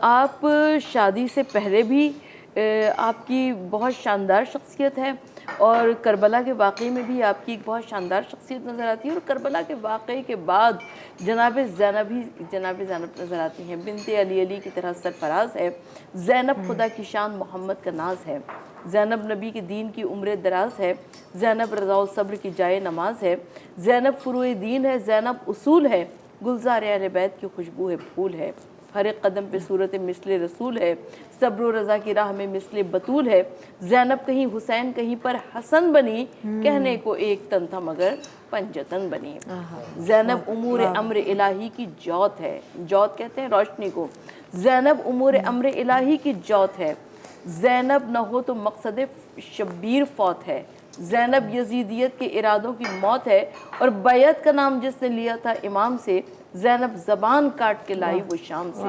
آپ شادی سے پہلے بھی آپ کی بہت شاندار شخصیت ہے اور کربلا کے واقعے میں بھی آپ کی ایک بہت شاندار شخصیت نظر آتی ہے، اور کربلا کے واقعے کے بعد جناب زینب نظر آتی ہیں، بنت علی کی طرح سرفراز ہے۔ زینب خدا کی شان، محمد کا ناز ہے، زینب نبی کے دین کی عمر دراز ہے، زینب رضا و صبر کی جائے نماز ہے، زینب فروع دین ہے، زینب اصول ہے، گلزار اہل بیت کی خوشبو ہے، پھول ہے، ہر ایک قدم پہ صورت مثل رسول ہے، صبر و رضا کی راہ میں مثل بطول ہے، زینب کہیں حسین کہیں پر حسن بنی، کہنے کو ایک تن تھا مگر پنجتن بنی۔ زینب امور امر الہی کی جوت ہے، جوت کہتے ہیں روشنی کو، زینب امور امر الہی کی جوت ہے، زینب نہ ہو تو مقصد شبیر فوت ہے، زینب یزیدیت کے ارادوں کی موت ہے، اور بیعت کا نام جس نے لیا تھا امام سے، زینب زبان کاٹ کے لائی وہ شام سے۔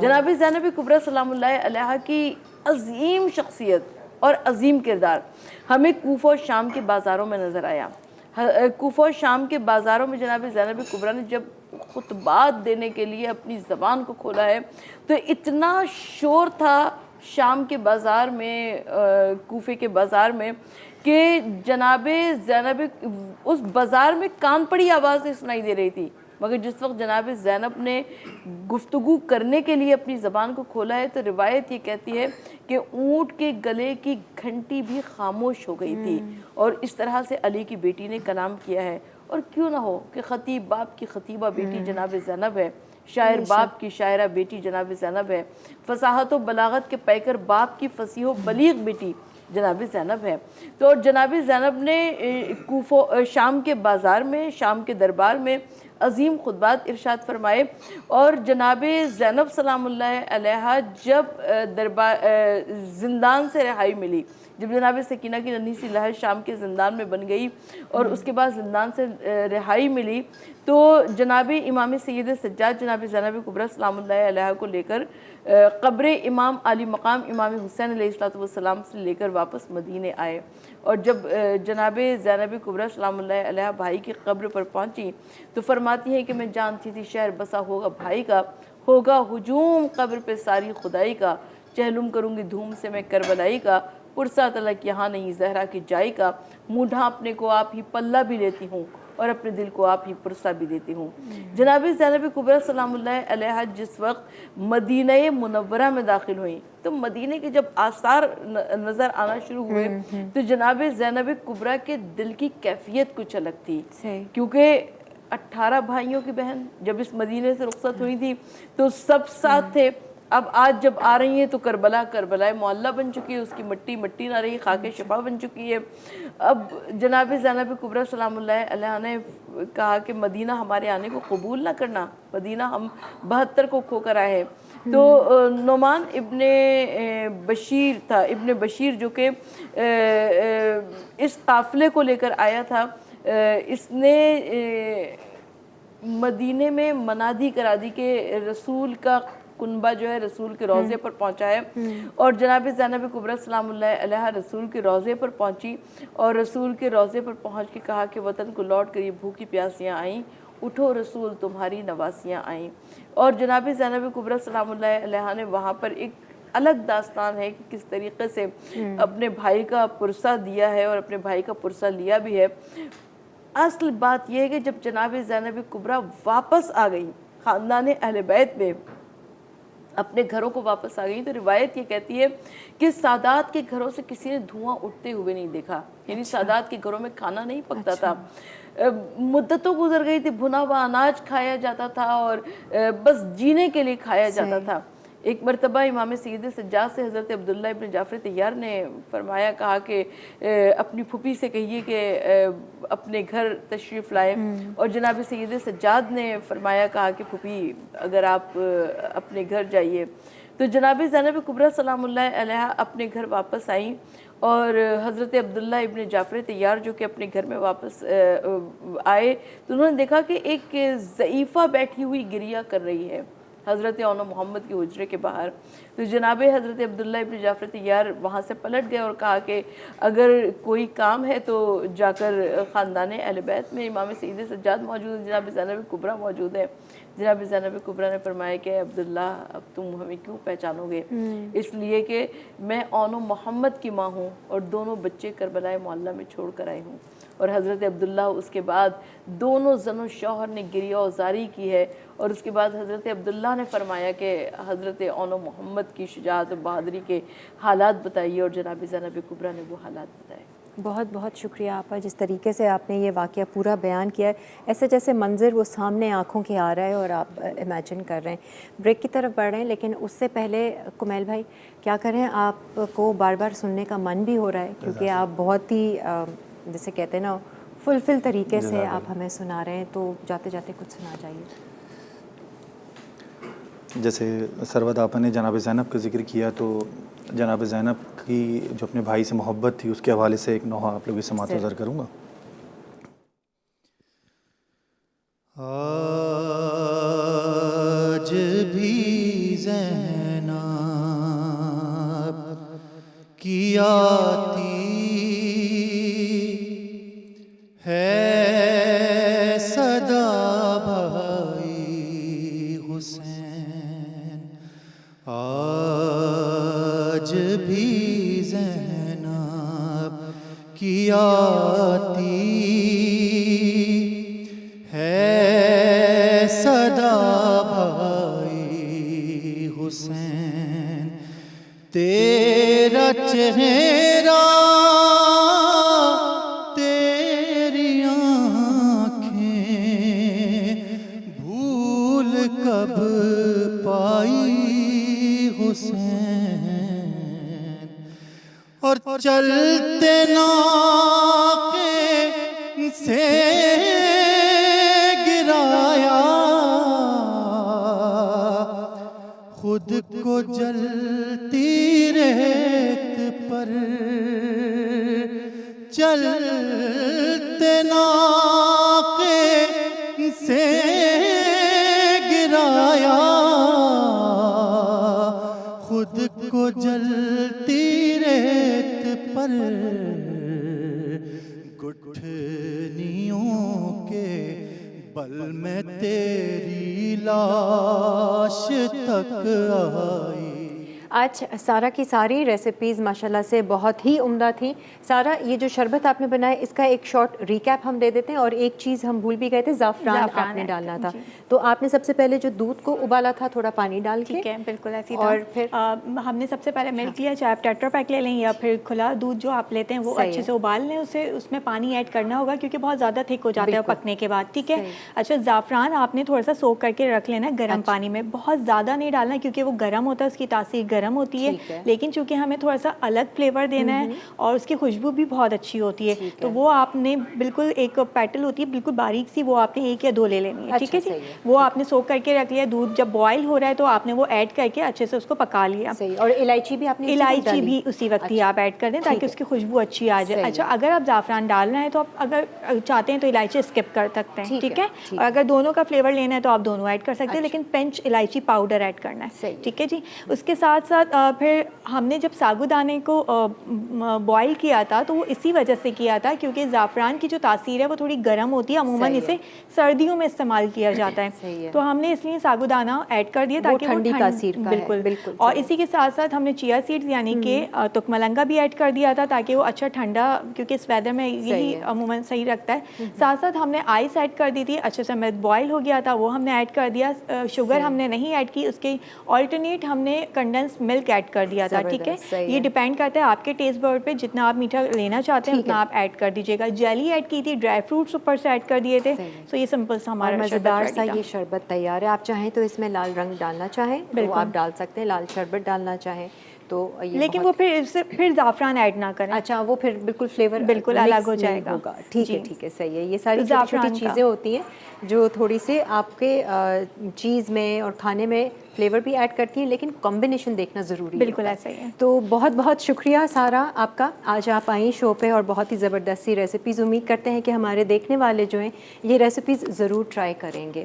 جناب زینب کبریٰ سلام اللہ علیہا کی عظیم شخصیت اور عظیم کردار ہمیں کوفہ و شام کے بازاروں میں نظر آیا۔ کوفہ و شام کے بازاروں میں جناب زینب کبریٰ نے جب خطبات دینے کے لیے اپنی زبان کو کھولا ہے تو اتنا شور تھا شام کے بازار میں، کوفے کے بازار میں، کہ جناب زینب اس بازار میں کان پڑی آوازیں سنائی دے رہی تھی، مگر جس وقت جناب زینب نے گفتگو کرنے کے لیے اپنی زبان کو کھولا ہے تو روایت یہ کہتی ہے کہ اونٹ کے گلے کی گھنٹی بھی خاموش ہو گئی تھی، اور اس طرح سے علی کی بیٹی نے کلام کیا ہے۔ اور کیوں نہ ہو کہ خطیب باپ کی خطیبہ بیٹی جناب زینب ہے، شاعر باپ کی شاعرہ بیٹی جناب زینب ہے، فصاحت و بلاغت کے پیکر باپ کی فصیح و بلیغ بیٹی جناب زینب ہے۔ تو جناب زینب نے کوفہ شام کے بازار میں، شام کے دربار میں عظیم خطبات ارشاد فرمائے، اور جناب زینب سلام اللہ علیہا جب زندان سے رہائی ملی، جب جناب سکینہ کی ننھی سی لہر شام کے زندان میں بن گئی اور اس کے بعد زندان سے رہائی ملی، تو جناب امام سید سجاد جناب زینب کبریٰ سلام اللہ علیہا کو لے کر قبر امام علی مقام امام حسین علیہ السلام سے لے کر واپس مدینے آئے، اور جب جناب زینب کبریٰ سلام اللہ علیہا بھائی کی قبر پر پہنچی تو فرماتی ہیں کہ میں جانتی تھی شہر بسا ہوگا بھائی کا، ہوگا ہجوم قبر پہ ساری خدائی کا، چہلم کروں گی دھوم سے میں کربلائی کا، پرسہ تلک یہاں نہیں زہرا کی جائی کا، منہ ڈھانپنے کو آپ ہی پلہ بھی لیتی ہوں اور اپنے دل کو آپ ہی پرسہ بھی دیتی ہوں۔ جناب زینب کبریٰ سلام اللہ علیہا جس وقت مدینہ منورہ میں داخل ہوئیں تو مدینہ کے جب آثار نظر آنا شروع ہوئے تو جناب زینب کبریٰ کے دل کی کیفیت کچھ الگ تھی، کیونکہ 18 بھائیوں کی بہن جب اس مدینے سے رخصت ہوئی تھی تو سب ساتھ تھے، اب آج جب آ رہی ہیں تو کربلا معلیٰ بن چکی ہے، اس کی مٹی نہ رہی، خاک شفا بن چکی ہے۔ اب جناب زینب کبریٰ سلام اللہ علیہ نے کہا کہ مدینہ ہمارے آنے کو قبول نہ کرنا، مدینہ ہم 72 کو کھو کر آئے ہیں۔ تو نعمان ابن بشیر تھا، ابن بشیر جو کہ اس قافلے کو لے کر آیا تھا، اس نے مدینے میں منادی کرا دی کہ رسول کا کنبہ جو ہے رسول کے روضے پر پہنچا ہے، اور جناب زینب کبریٰ سلام اللہ علیہ رسول کے روضے پر پہنچی اور رسول کے روضے پر پہنچ کے کہا کہ وطن کو لوٹ کر یہ بھوکی پیاسیاں آئیں، اٹھو رسول تمہاری نواسیاں آئیں۔ اور جناب زینب کبریٰ سلام اللہ علیہ نے وہاں پر ایک الگ داستان ہے کہ کس طریقے سے اپنے بھائی کا پرسہ دیا ہے اور اپنے بھائی کا پرسہ لیا بھی ہے۔ اصل بات یہ ہے کہ جب جناب زینب کبریٰ واپس آ گئی خاندان اہل بیت میں، اپنے گھروں کو واپس آ گئی، تو روایت یہ کہتی ہے کہ سادات کے گھروں سے کسی نے دھواں اٹھتے ہوئے نہیں دیکھا، یعنی سادات کے گھروں میں کھانا نہیں پکتا تھا، مدتوں گزر گئی تھی، بھنا ہوا اناج کھایا جاتا تھا اور بس جینے کے لیے کھایا جاتا تھا۔ ایک مرتبہ امام سید سجاد سے حضرت عبداللہ ابن جعفر طیار نے فرمایا، کہا کہ اپنی پھوپھی سے کہیے کہ اپنے گھر تشریف لائے، اور جناب سید سجاد نے فرمایا، کہا کہ پھوپھی اگر آپ اپنے گھر جائیے۔ تو جناب زینب کبریٰ سلام اللہ علیہ اپنے گھر واپس آئیں، اور حضرت عبداللہ ابن جعفر طیار جو کہ اپنے گھر میں واپس آئے تو انہوں نے دیکھا کہ ایک ضعیفہ بیٹھی ہوئی گریہ کر رہی ہے۔ حضرت اون محمد کے حجرے کے باہر. تو جناب حضرت عبداللہ ابن جعفر طیار وہاں سے پلٹ گئے اور کہا کہ اگر کوئی کام ہے تو جا کر خاندان اہل بیت میں امام سید سجاد موجود ہے, جناب زینب کبریٰ موجود ہے. جناب زینب کبریٰ نے فرمایا کہ عبداللہ اب تم ہمیں کیوں پہچانو گے, اس لیے کہ میں اون محمد کی ماں ہوں اور دونوں بچے کربلائے معلیٰ میں چھوڑ کر آئی ہوں. اور حضرت عبداللہ اس کے بعد دونوں زن و شوہر نے گریہ و زاری کی ہے. اور اس کے بعد حضرت عبداللہ نے فرمایا کہ حضرت اون محمد کی شجاعت و بہادری کے حالات بتائیے, اور جناب زینب کبریٰ نے وہ حالات بتائے. بہت بہت شکریہ آپا, جس طریقے سے آپ نے یہ واقعہ پورا بیان کیا ہے, ایسے جیسے منظر وہ سامنے آنکھوں کے آ رہا ہے اور آپ امیجن کر رہے ہیں. بریک کی طرف بڑھ رہے ہیں, لیکن اس سے پہلے کمیل بھائی کیا کریں, آپ کو بار بار سننے کا من بھی ہو رہا ہے کیونکہ آپ بہت ہی جیسے کہتے ہیں نا فل طریقے سے آپ ہمیں سنا رہے ہیں, تو جاتے جاتے کچھ سنا جائیے. جیسے سرود آپا نے جناب زینب کا ذکر کیا, تو جناب زینب کی جو اپنے بھائی سے محبت تھی اس کے حوالے سے ایک نوحہ آپ لوگوں کی سماعت گزار کروں گا. آج بھی زینب کی آتی ہے صدا بھائی حسین, آج بھی زینب کی آتی ہے صدا بھائی حسین, تیرا چہرہ تیری آنکھیں بھول کب پائی حسین, اور چلتے ناقے سے گرایا خود کو جلتی ریت پر, چلتے ناقے سے گرایا خود کو جلتی ریت پر, گٹھنیوں کے بل میں تیری لاش تک آئی. آج سارا کی ساری ریسیپیز ماشاءاللہ سے بہت ہی عمدہ تھیں. سارا, یہ جو شربت آپ نے بنایا اس کا ایک شارٹ ریکیپ ہم دے دیتے ہیں, اور ایک چیز ہم بھول بھی گئے تھے, زعفران آپ نے ڈالنا تھا. تو آپ نے سب سے پہلے جو دودھ کو ابالا تھا تھوڑا پانی ڈال کے, ٹھیک ہے, بالکل ایسی, اور پھر ہم نے سب سے پہلے ملک لیا, چاہے آپ ٹیٹرا پیک لے لیں یا پھر کھلا دودھ جو آپ لیتے ہیں وہ اچھے سے ابال لیں, اسے اس میں پانی ایڈ کرنا ہوگا کیونکہ بہت زیادہ تھک ہو جاتا ہے پکنے کے بعد. ٹھیک ہے. اچھا, زعفران آپ نے تھوڑا سا سوک کر کے رکھ لینا ہے گرم پانی میں, بہت زیادہ نہیں ڈالنا کیونکہ وہ گرم ہوتا ہے, اس کی تاثیر گرم ہوتی ہے, لیکن چونکہ ہمیں تھوڑا سا الگ فلیور دینا ہے اور اس کی خوشبو بھی بہت اچھی ہوتی ہے, تو وہ آپ نے بالکل ایک پیٹل ہوتی ہے بالکل باریک سی, وہ آپ نے 1 یا 2 لے لینی ہے. ٹھیک ہے جی, وہ آپ نے سوک کر کے رکھ لیا. دودھ جب بوائل ہو رہا ہے تو آپ نے وہ ایڈ کر کے اچھے سے اس کو پکا لیا. اور الائچی بھی آپ نے الائچی بھی اسی وقت ہی آپ ایڈ کر دیں تاکہ اس کی خوشبو اچھی آ جائے. اچھا, اگر آپ زعفران ڈالنا ہے تو آپ اگر چاہتے ہیں تو الائچی اسکپ کر سکتے ہیں. ٹھیک ہے. اور اگر دونوں کا فلیور لینا ہے تو آپ دونوں ایڈ کر سکتے ہیں, لیکن پنچ الائچی پاؤڈر ایڈ کرنا ہے. ٹھیک ہے جی. اس کے ساتھ ساتھ پھر ہم نے جب ساگو دانے کو بوائل کیا تھا تو وہ اسی وجہ سے کیا تھا کیونکہ زعفران کی جو تاثیر ہے وہ تھوڑی گرم ہوتی ہے, عموماً اسے سردیوں میں استعمال کیا جاتا ہے, تو ہم نے اس لیے ساگو دانہ ایڈ کر دیا تاکہ وہ ٹھنڈی تاثیر کا ہے. بالکل. اور اسی کے ساتھ ساتھ ہم نے چیا سیڈز یعنی کہ تک ملنگا بھی ایڈ کر دیا تھا تاکہ وہ اچھا ٹھنڈا, کیونکہ اس ویدر میں یہی عموماً صحیح رکھتا ہے. ساتھ ساتھ ہم نے آئس ایڈ کر دی تھی, اچھے سے ملک بوائل ہو گیا تھا وہ ہم نے ایڈ کر دیا. شوگر ہم نے نہیں ایڈ کی, اس کے آلٹرنیٹ ہم نے کنڈنس ملک ایڈ کر دیا تھا. ٹھیک ہے. یہ ڈیپینڈ کرتا ہے آپ کے ٹیسٹ بڈ پہ, جتنا آپ میٹھا لینا چاہتے ہیں اتنا آپ ایڈ کر دیجیے گا. جیلی ایڈ کی تھی, ڈرائی فروٹس اوپر سے ایڈ کر دیے تھے. سو یہ سمپل سا ہمارا مزیدار سا یہ شربت تیار ہے. آپ چاہیں تو اس میں لال رنگ ڈالنا چاہیں تو آپ ڈال سکتے ہیں, لال شربت ڈالنا چاہیں تو, لیکن وہ پھر زعفران ایڈ نہ کریں. اچھا, وہ پھر بالکل فلیور بالکل الگ ہو جائے گا. ٹھیک ہے, ٹھیک ہے, صحیح ہے. یہ ساری چھوٹی چھوٹی چیزیں ہوتی ہیں جو تھوڑی سی آپ کے چیز میں اور کھانے میں فلیور بھی ایڈ کرتی ہیں, لیکن کمبینیشن دیکھنا ضروری ہے. بالکل ایسا ہی ہے. تو بہت بہت شکریہ سارا آپ کا, آج آپ آئیں شو پہ اور بہت ہی زبردست سی ریسیپیز. امید کرتے ہیں کہ ہمارے دیکھنے والے جو ہیں یہ ریسیپیز ضرور ٹرائی کریں گے.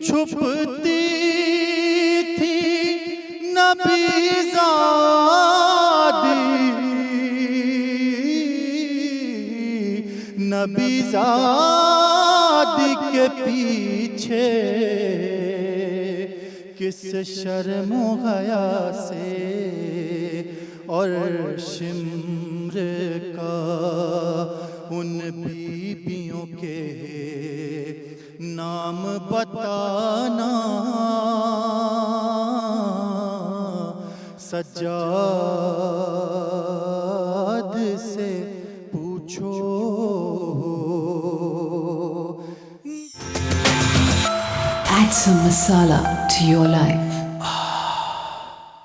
چھپتی تھی نبیزادی کے پیچھے کس شرم و حیا سے اور شمر کا ان بیبیوں کے نام بتانا سجاد سے پوچھو. Add some masala to your life.